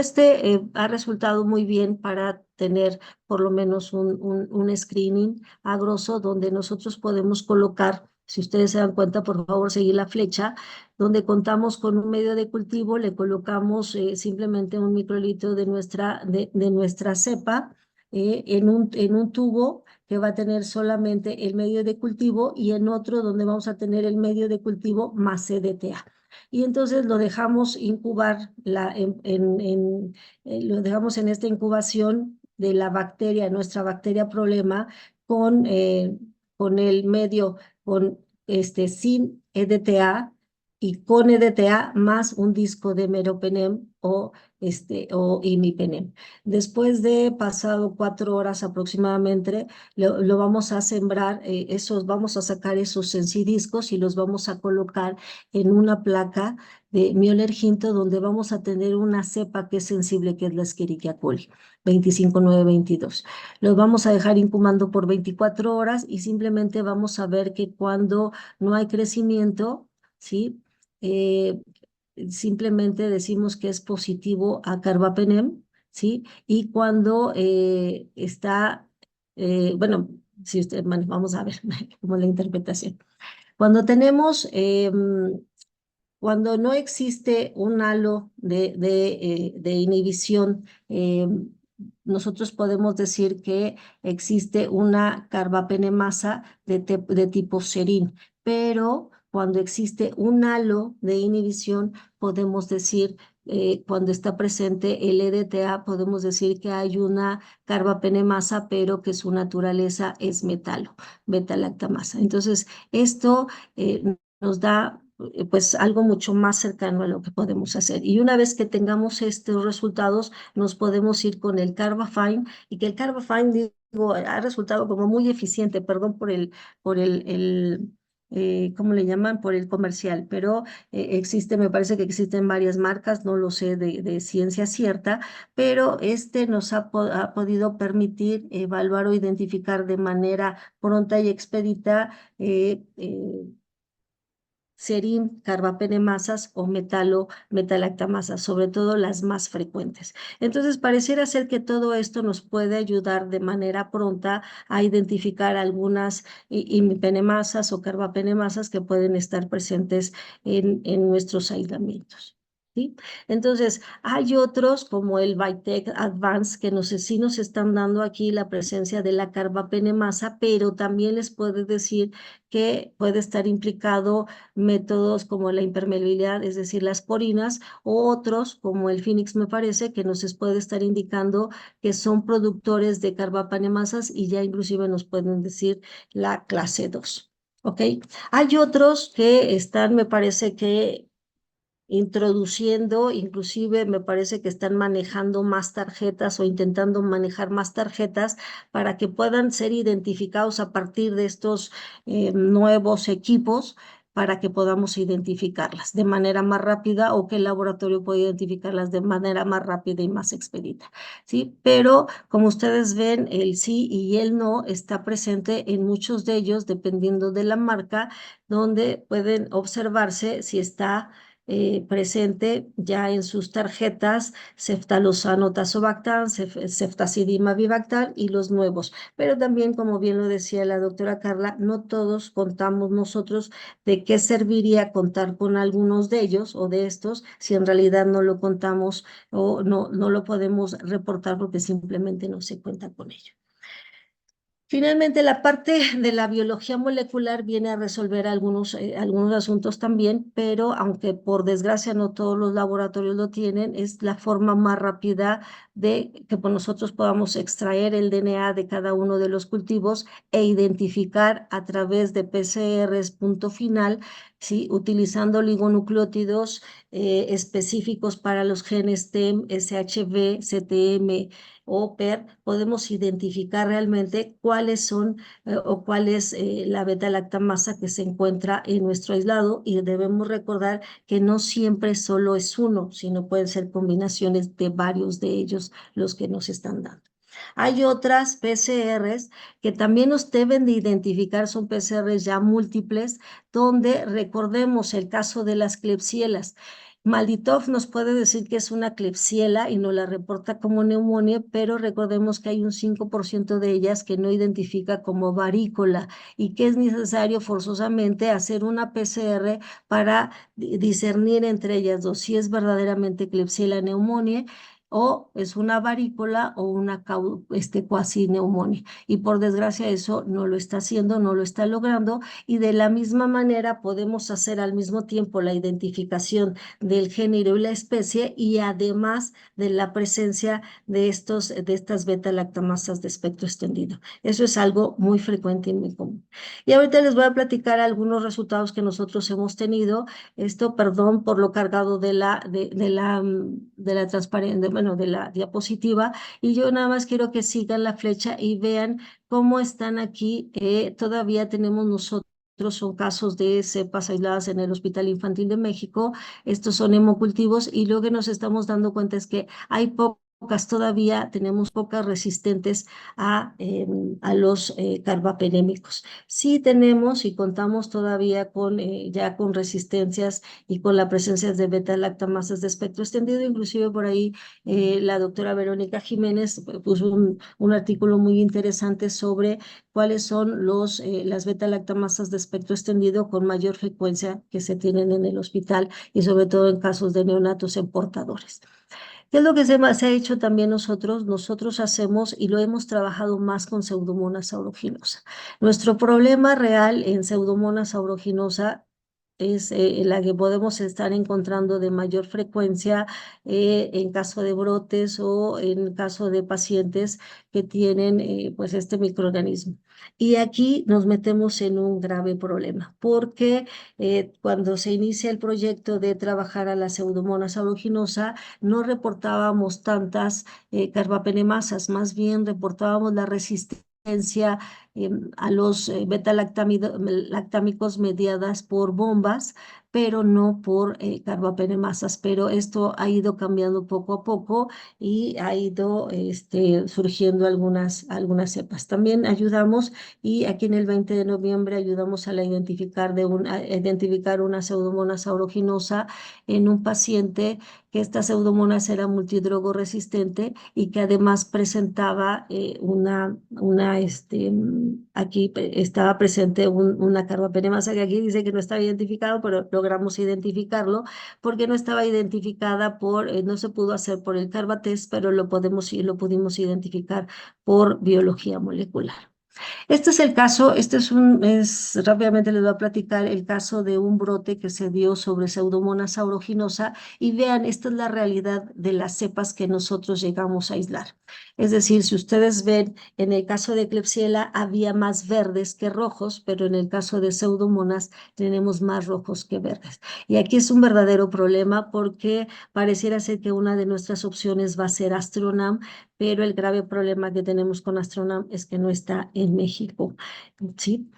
ha resultado muy bien para tener por lo menos un screening a grosso donde nosotros podemos colocar. Si ustedes se dan cuenta, por favor, seguir la flecha, donde contamos con un medio de cultivo, le colocamos simplemente un microlitro de nuestra cepa en un tubo que va a tener solamente el medio de cultivo, y en otro donde vamos a tener el medio de cultivo más CDTA. Y entonces lo dejamos incubar, lo dejamos en esta incubación de la bacteria, nuestra bacteria problema, con el medio, sin EDTA y con EDTA más un disco de meropenem o imipenem. Después de pasado 4 horas aproximadamente, lo vamos a sembrar, vamos a sacar esos sensidiscos y los vamos a colocar en una placa de miolerginto donde vamos a tener una cepa que es sensible, que es la Escherichia coli 25922. Los vamos a dejar incubando por 24 horas y simplemente vamos a ver que cuando no hay crecimiento, ¿sí? Simplemente decimos que es positivo a carbapenem, ¿sí? Y cuando bueno, si usted, bueno, vamos a ver cómo es la interpretación. Cuando tenemos, cuando no existe un halo de inhibición, nosotros podemos decir que existe una carbapenemasa de tipo serin, pero cuando existe un halo de inhibición, podemos decir, cuando está presente el EDTA, podemos decir que hay una carbapenemasa, pero que su naturaleza es metalo, beta-lactamasa. Entonces, esto nos da pues algo mucho más cercano a lo que podemos hacer. Y una vez que tengamos estos resultados, nos podemos ir con el Carbafine, y que el Carbafine, digo, ha resultado como muy eficiente, perdón por ¿cómo le llaman? Por el comercial, pero me parece que existen varias marcas, no lo sé de ciencia cierta, pero nos ha podido permitir evaluar o identificar de manera pronta y expedita serin, carbapenemasas o metalactamasas, sobre todo las más frecuentes. Entonces, pareciera ser que todo esto nos puede ayudar de manera pronta a identificar algunas imipenemasas o carbapenemasas que pueden estar presentes en nuestros aislamientos. ¿sí? Entonces, hay otros como el Vitec Advance que sí nos están dando aquí la presencia de la carbapenemasa, pero también les puede decir que puede estar implicado métodos como la impermeabilidad, es decir, las porinas, o otros como el Phoenix me parece que nos puede estar indicando que son productores de carbapenemasas y ya inclusive nos pueden decir la clase 2. ¿Ok? Hay otros que están, me parece que introduciendo, inclusive me parece que están manejando más tarjetas o intentando manejar más tarjetas para que puedan ser identificados a partir de estos nuevos equipos para que podamos identificarlas de manera más rápida o que el laboratorio pueda identificarlas de manera más rápida y más expedita, ¿sí? Pero como ustedes ven, el sí y el no está presente en muchos de ellos dependiendo de la marca, donde pueden observarse si está presente ya en sus tarjetas ceftalozano tazobactam, ceftazidima bivactam y los nuevos. Pero también, como bien lo decía la doctora Carla, no todos contamos nosotros de qué serviría contar con algunos de ellos o de estos si en realidad no lo contamos o no lo podemos reportar porque simplemente no se cuenta con ello. Finalmente, la parte de la biología molecular viene a resolver algunos asuntos también, pero aunque por desgracia no todos los laboratorios lo tienen, es la forma más rápida de que pues, nosotros podamos extraer el DNA de cada uno de los cultivos e identificar a través de PCRs punto final, ¿sí? Utilizando oligonucleótidos específicos para los genes TEM, SHB, CTM, o PER, podemos identificar realmente cuáles son o cuál es la beta-lactamasa que se encuentra en nuestro aislado y debemos recordar que no siempre solo es uno, sino pueden ser combinaciones de varios de ellos los que nos están dando. Hay otras PCRs que también nos deben de identificar, son PCRs ya múltiples, donde recordemos el caso de las Klebsielas. Malditov nos puede decir que es una Klebsiella y nos la reporta como neumonía, pero recordemos que hay un 5% de ellas que no identifica como varícola y que es necesario forzosamente hacer una PCR para discernir entre ellas dos si es verdaderamente Klebsiella neumonía o es una varícola o una cuasi neumonía. Y por desgracia eso no lo está haciendo, no lo está logrando. Y de la misma manera podemos hacer al mismo tiempo la identificación del género y la especie y además de la presencia de estas beta-lactamasas de espectro extendido. Eso es algo muy frecuente y muy común. Y ahorita les voy a platicar algunos resultados que nosotros hemos tenido. Esto, perdón por lo cargado de la transparencia, bueno, de la diapositiva. Y yo nada más quiero que sigan la flecha y vean cómo están aquí. Todavía tenemos nosotros son casos de cepas aisladas en el Hospital Infantil de México. Estos son hemocultivos y lo que nos estamos dando cuenta es que hay pocas todavía, tenemos pocas resistentes a los carbapenémicos. Sí tenemos y contamos todavía con ya con resistencias y con la presencia de beta-lactamasas de espectro extendido. Inclusive por ahí la doctora Verónica Jiménez puso un artículo muy interesante sobre cuáles son las beta-lactamasas de espectro extendido con mayor frecuencia que se tienen en el hospital y sobre todo en casos de neonatos en portadores. ¿Qué es lo que se ha hecho también nosotros? Nosotros hacemos y lo hemos trabajado más con Pseudomonas aeruginosa. Nuestro problema real en Pseudomonas aeruginosa es la que podemos estar encontrando de mayor frecuencia en caso de brotes o en caso de pacientes que tienen pues este microorganismo. Y aquí nos metemos en un grave problema porque cuando se inicia el proyecto de trabajar a la Pseudomonas aeruginosa no reportábamos tantas carbapenemasas, más bien reportábamos la resistencia a los beta-lactámicos mediadas por bombas, pero no por carbapenemasas. Pero esto ha ido cambiando poco a poco y ha ido surgiendo algunas cepas. También ayudamos y aquí en el 20 de noviembre ayudamos a identificar una Pseudomonas aeruginosa en un paciente que esta Pseudomonas era multidrogo resistente y que además presentaba aquí estaba presente una carbapenemasa que aquí dice que no estaba identificado, pero logramos identificarlo porque no estaba identificada no se pudo hacer por el carbatest, pero lo pudimos identificar por biología molecular. Este es el caso, rápidamente les voy a platicar el caso de un brote que se dio sobre Pseudomonas aeruginosa y vean, esta es la realidad de las cepas que nosotros llegamos a aislar. Es decir, si ustedes ven, en el caso de Klebsiella había más verdes que rojos, pero en el caso de Pseudomonas tenemos más rojos que verdes. Y aquí es un verdadero problema porque pareciera ser que una de nuestras opciones va a ser Astronam, pero el grave problema que tenemos con Astronam es que no está en México, ¿sí?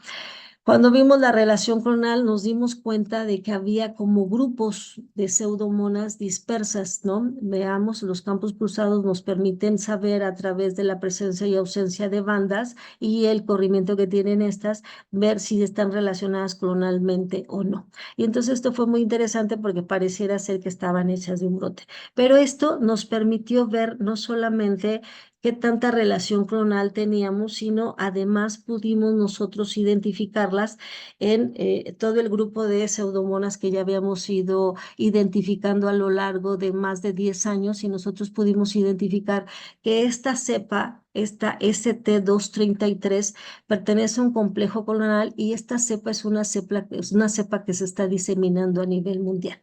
Cuando vimos la relación clonal, nos dimos cuenta de que había como grupos de pseudomonas dispersas, ¿no? Veamos, los campos cruzados nos permiten saber a través de la presencia y ausencia de bandas y el corrimiento que tienen estas, ver si están relacionadas clonalmente o no. Y entonces esto fue muy interesante porque pareciera ser que estaban hechas de un brote. Pero esto nos permitió ver no solamente qué tanta relación clonal teníamos, sino además pudimos nosotros identificarlas en todo el grupo de pseudomonas que ya habíamos ido identificando a lo largo de más de 10 años y nosotros pudimos identificar que esta cepa, esta ST233, pertenece a un complejo clonal y esta cepa es una cepa que se está diseminando a nivel mundial.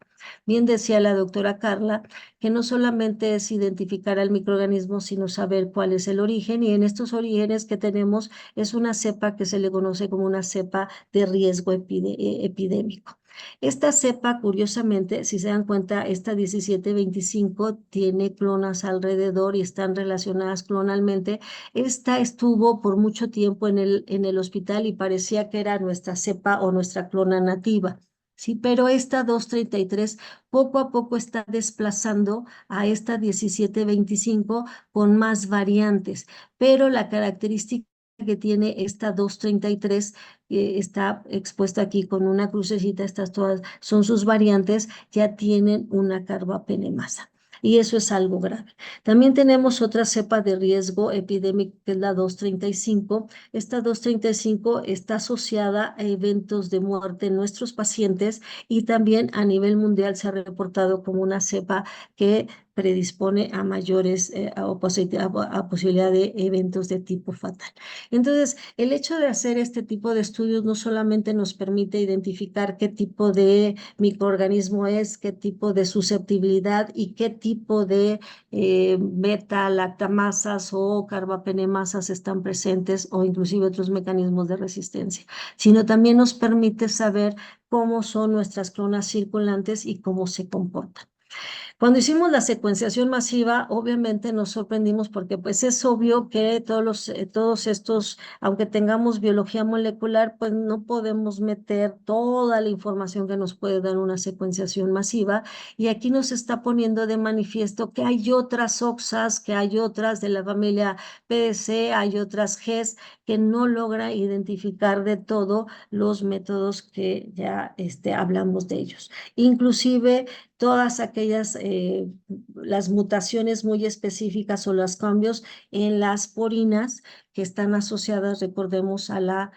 Bien decía la doctora Carla, que no solamente es identificar al microorganismo, sino saber cuál es el origen, y en estos orígenes que tenemos es una cepa que se le conoce como una cepa de riesgo epidémico. Esta cepa, curiosamente, si se dan cuenta, esta 1725 tiene clonas alrededor y están relacionadas clonalmente. Esta estuvo por mucho tiempo en el hospital y parecía que era nuestra cepa o nuestra clona nativa. Sí, pero esta 233 poco a poco está desplazando a esta 1725 con más variantes, pero la característica que tiene esta 233 está expuesta aquí con una crucecita, estas todas son sus variantes, ya tienen una carbapenemasa. Y eso es algo grave. También tenemos otra cepa de riesgo epidémico, que es la 235. Esta 235 está asociada a eventos de muerte en nuestros pacientes y también a nivel mundial se ha reportado como una cepa que predispone a mayores, a posibilidad de eventos de tipo fatal. Entonces, el hecho de hacer este tipo de estudios no solamente nos permite identificar qué tipo de microorganismo es, qué tipo de susceptibilidad y qué tipo de beta-lactamasas o carbapenemasas están presentes o inclusive otros mecanismos de resistencia, sino también nos permite saber cómo son nuestras clonas circulantes y cómo se comportan. Cuando hicimos la secuenciación masiva, obviamente nos sorprendimos porque pues es obvio que todos estos, aunque tengamos biología molecular, pues no podemos meter toda la información que nos puede dar una secuenciación masiva. Y aquí nos está poniendo de manifiesto que hay otras OXAs, que hay otras de la familia PDC, hay otras GES que no logra identificar de todo los métodos que ya hablamos de ellos. Inclusive todas aquellas, las mutaciones muy específicas o los cambios en las porinas que están asociadas, recordemos, a la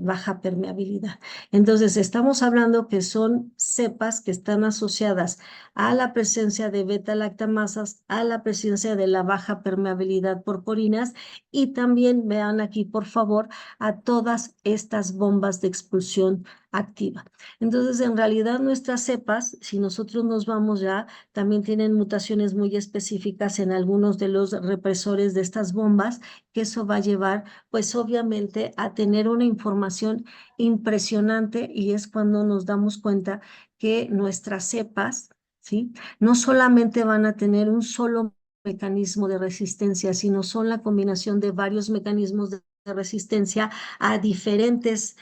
baja permeabilidad. Entonces, estamos hablando que son cepas que están asociadas a la presencia de beta-lactamasas, a la presencia de la baja permeabilidad por porinas y también vean aquí, por favor, a todas estas bombas de expulsión activa. Entonces, en realidad nuestras cepas, si nosotros nos vamos ya, también tienen mutaciones muy específicas en algunos de los represores de estas bombas, que eso va a llevar, pues obviamente, a tener una información impresionante y es cuando nos damos cuenta que nuestras cepas, ¿sí? No solamente van a tener un solo mecanismo de resistencia, sino son la combinación de varios mecanismos de resistencia a diferentes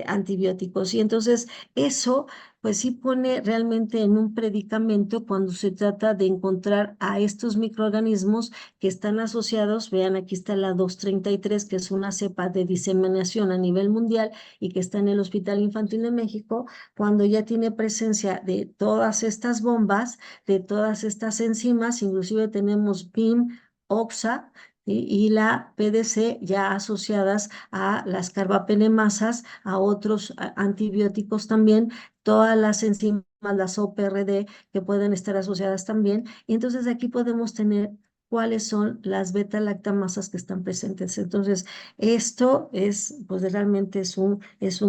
antibióticos. Y entonces eso, pues sí pone realmente en un predicamento cuando se trata de encontrar a estos microorganismos que están asociados. Vean, aquí está la 233, que es una cepa de diseminación a nivel mundial y que está en el Hospital Infantil de México, cuando ya tiene presencia de todas estas bombas, de todas estas enzimas, inclusive tenemos BIM, OXA, y la PDC ya asociadas a las carbapenemasas, a otros antibióticos también, todas las enzimas, las OPRD que pueden estar asociadas también. Y entonces aquí podemos tener cuáles son las beta-lactamasas que están presentes. Entonces, esto es, pues realmente es un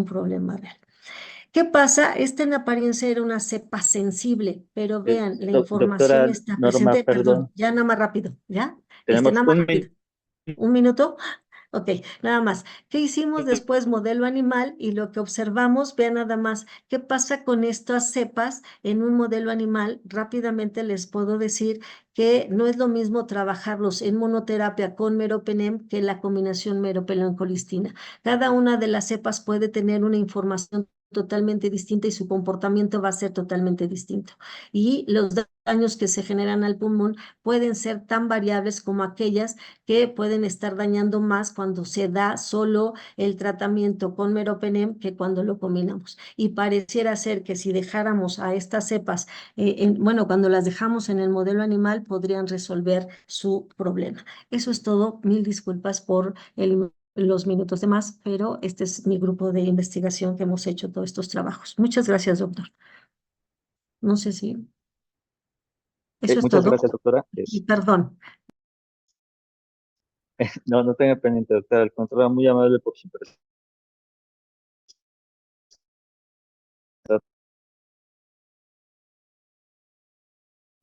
problema real. ¿Qué pasa? Esta en apariencia era una cepa sensible, pero vean, la información Doctora está Norma, presente. Perdón, perdón, ya nada más rápido, ¿ya? tenemos Nada más un rápido. ¿Un minuto? Ok, nada más. ¿Qué hicimos después? Modelo animal y lo que observamos, vean nada más, ¿qué pasa con estas cepas en un modelo animal? Rápidamente les puedo decir que no es lo mismo trabajarlos en monoterapia con meropenem que la combinación meropenem-colistina. Cada una de las cepas puede tener una información totalmente distinta y su comportamiento va a ser totalmente distinto. Y los daños que se generan al pulmón pueden ser tan variables como aquellas que pueden estar dañando más cuando se da solo el tratamiento con meropenem que cuando lo combinamos. Y pareciera ser que si dejáramos a estas cepas, bueno, cuando las dejamos en el modelo animal, podrían resolver su problema. Eso es todo. Mil disculpas por los minutos de más, pero este es mi grupo de investigación que hemos hecho todos estos trabajos. Muchas gracias, doctor. No sé si eso es muchas todo. gracias, doctora. Y perdón. No, no tenga pendiente, doctora. Al contrario, muy amable por su presencia.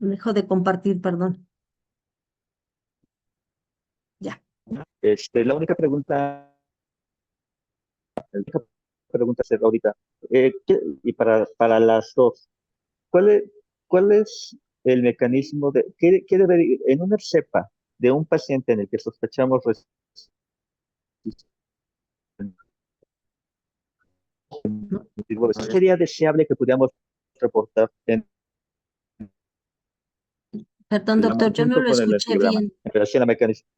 Dejo de compartir, perdón. Ya. La única pregunta es ahorita, y para las dos, ¿cuál es, cuál es el mecanismo qué debe, en una cepa de un paciente en el que sospechamos No, sería deseable que pudiéramos reportar perdón, doctor, yo no junto lo con el escuché antibiograma bien. en relación a mecanismo?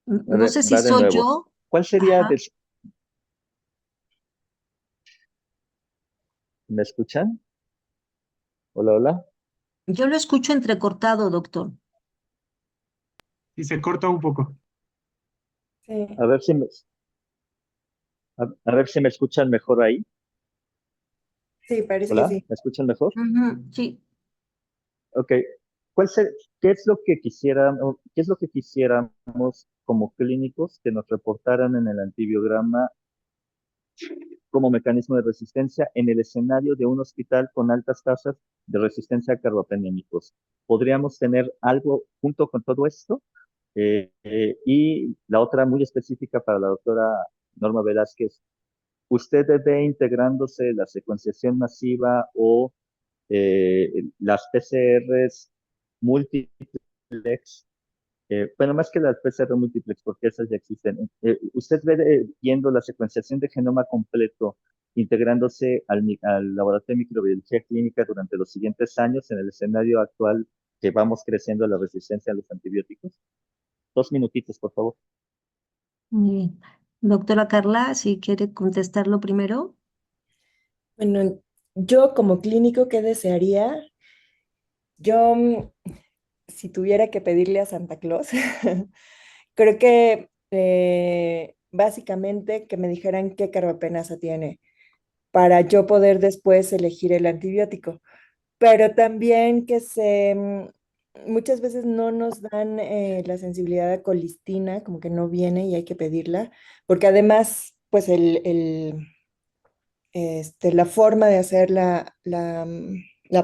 No sé si Va de soy nuevo. yo. ¿Cuál sería, Ajá. ¿Me escuchan? Hola, hola. Yo lo escucho entrecortado, doctor. Y se corta un poco. Sí. A ver si me, a ver si me escuchan mejor ahí. Sí, parece que Hola, sí. ¿me escuchan mejor? Ujú, sí. Ok. ¿Qué es lo que qué es lo que quisiéramos como clínicos que nos reportaran en el antibiograma como mecanismo de resistencia en el escenario de un hospital con altas tasas de resistencia a carbapenémicos? ¿Podríamos tener algo junto con todo esto? Y la otra muy específica para la doctora Norma Velázquez, ¿usted ve integrándose la secuenciación masiva o las PCRs multiplex? Bueno, más que las PCR múltiplex, porque esas ya existen. ¿Usted ve viendo la secuenciación de genoma completo integrándose al laboratorio de microbiología clínica durante los siguientes años en el escenario actual que vamos creciendo la resistencia a los antibióticos? 2 minutitos, por favor. Muy bien. Doctora Carla, si quiere contestarlo primero. Bueno, yo como clínico, ¿qué desearía? Yo, si tuviera que pedirle a Santa Claus, creo que básicamente que me dijeran qué carbapenasa tiene para yo poder después elegir el antibiótico. Pero también muchas veces no nos dan la sensibilidad a colistina, como que no viene y hay que pedirla, porque además, pues la forma de hacer la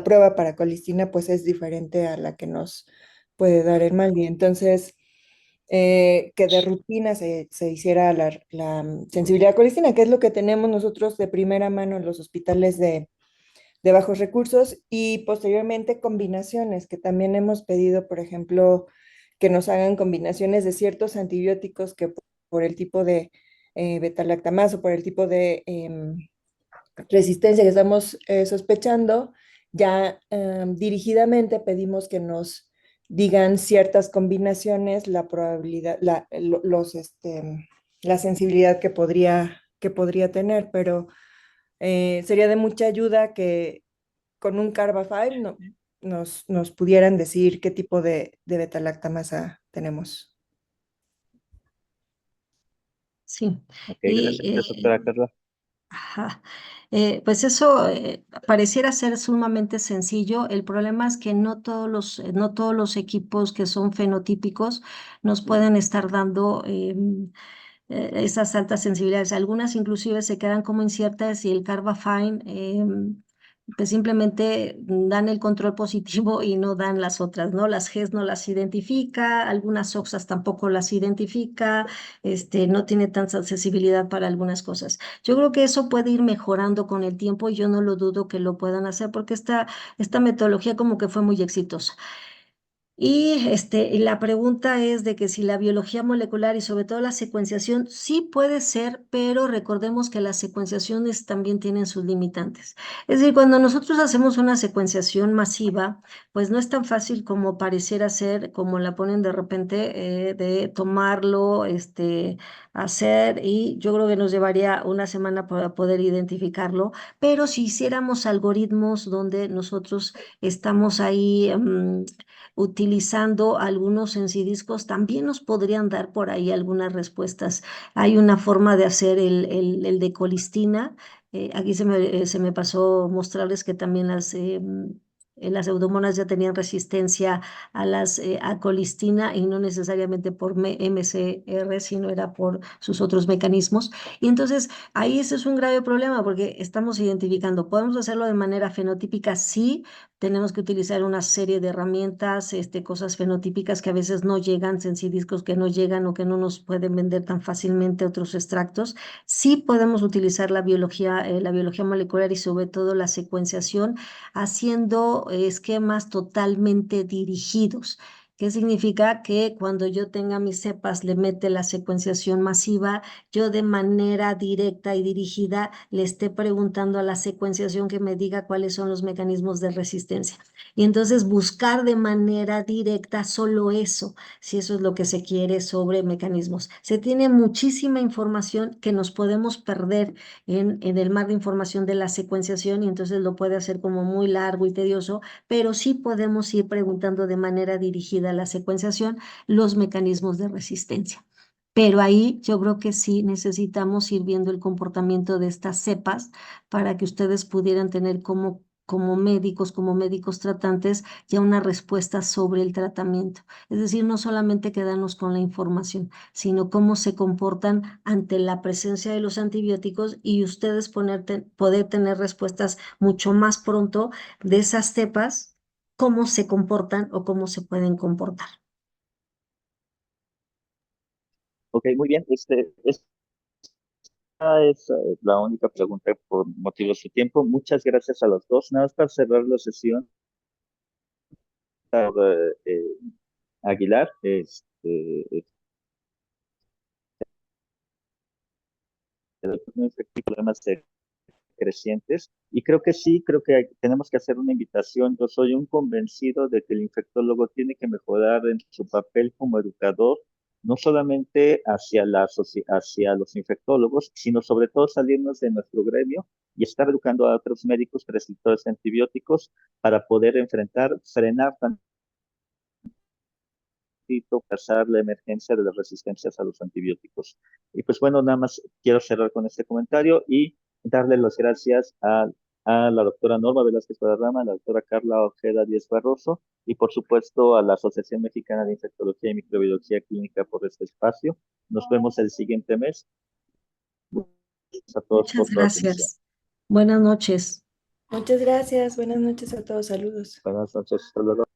prueba para colistina, pues es diferente a la que nos puede dar el Maldi. Entonces, que de rutina se hiciera la sensibilidad a colistina, que es lo que tenemos nosotros de primera mano en los hospitales de bajos recursos y posteriormente combinaciones, que también hemos pedido, por ejemplo, que nos hagan combinaciones de ciertos antibióticos que por el tipo de beta-lactamasa o por el tipo de resistencia que estamos sospechando, ya dirigidamente pedimos que nos digan ciertas combinaciones, la probabilidad, la sensibilidad que podría tener, pero sería de mucha ayuda que con un Carba 5 nos pudieran decir qué tipo de beta-lactamasa tenemos. Sí. Ok, Y gracias, doctora Carla. ajá. Pues eso pareciera ser sumamente sencillo. El problema es que no todos los equipos que son fenotípicos nos pueden estar dando esas altas sensibilidades. Algunas inclusive se quedan como inciertas y el Carbafine pues simplemente dan el control positivo y no dan las otras, ¿no? Las Gs no las identifica, algunas OXAs tampoco las identifica, no tiene tanta accesibilidad para algunas cosas. Yo creo que eso puede ir mejorando con el tiempo y yo no lo dudo que lo puedan hacer porque esta metodología como que fue muy exitosa. Y la pregunta es de que si la biología molecular y sobre todo la secuenciación sí puede ser, pero recordemos que las secuenciaciones también tienen sus limitantes. Es decir, cuando nosotros hacemos una secuenciación masiva, pues no es tan fácil como pareciera ser, como la ponen de repente, de tomarlo, hacer, y yo creo que nos llevaría una semana para poder identificarlo, pero si hiciéramos algoritmos donde nosotros estamos ahí utilizando algunos encidiscos, también nos podrían dar por ahí algunas respuestas. Hay una forma de hacer el de colistina. Aquí se me pasó mostrarles que también las pseudomonas ya tenían resistencia a colistina y no necesariamente por MCR, sino era por sus otros mecanismos. Y entonces ahí ese es un grave problema porque estamos identificando, podemos hacerlo de manera fenotípica, sí, tenemos que utilizar una serie de herramientas, cosas fenotípicas que a veces no llegan, sensidiscos que no llegan o que no nos pueden vender tan fácilmente otros extractos. Sí podemos utilizar la biología molecular y sobre todo la secuenciación haciendo esquemas totalmente dirigidos. ¿Qué significa? Que cuando yo tenga mis cepas, le mete la secuenciación masiva, yo de manera directa y dirigida le esté preguntando a la secuenciación que me diga cuáles son los mecanismos de resistencia. Y entonces buscar de manera directa solo eso, si eso es lo que se quiere sobre mecanismos. Se tiene muchísima información que nos podemos perder en el mar de información de la secuenciación y entonces lo puede hacer como muy largo y tedioso, pero sí podemos ir preguntando de manera dirigida a la secuenciación los mecanismos de resistencia. Pero ahí yo creo que sí necesitamos ir viendo el comportamiento de estas cepas para que ustedes pudieran tener como médicos tratantes, ya una respuesta sobre el tratamiento. Es decir, no solamente quedarnos con la información, sino cómo se comportan ante la presencia de los antibióticos y ustedes poder tener respuestas mucho más pronto de esas cepas, cómo se comportan o cómo se pueden comportar. Ok, muy bien. Esta es la única pregunta por motivos de tiempo. Muchas gracias a los dos. Nada más para cerrar la sesión, Aguilar, problemas crecientes. Y creo que sí, creo que tenemos que hacer una invitación. Yo soy un convencido de que el infectólogo tiene que mejorar en su papel como educador, no solamente hacia los infectólogos, sino sobre todo salirnos de nuestro gremio y estar educando a otros médicos prescriptores de antibióticos para poder frenar pasar la emergencia de las resistencias a los antibióticos. Y pues bueno, nada más quiero cerrar con este comentario y darle las gracias a la doctora Norma Velázquez Guadarrama, a la doctora Carla Ojeda Díez Barroso y por supuesto a la Asociación Mexicana de Infectología y Microbiología Clínica por este espacio. Nos vemos el siguiente mes. Gracias a todos por Muchas su atención. gracias. Buenas noches. Muchas gracias. Buenas noches a todos. Saludos. Buenas noches. Hasta luego.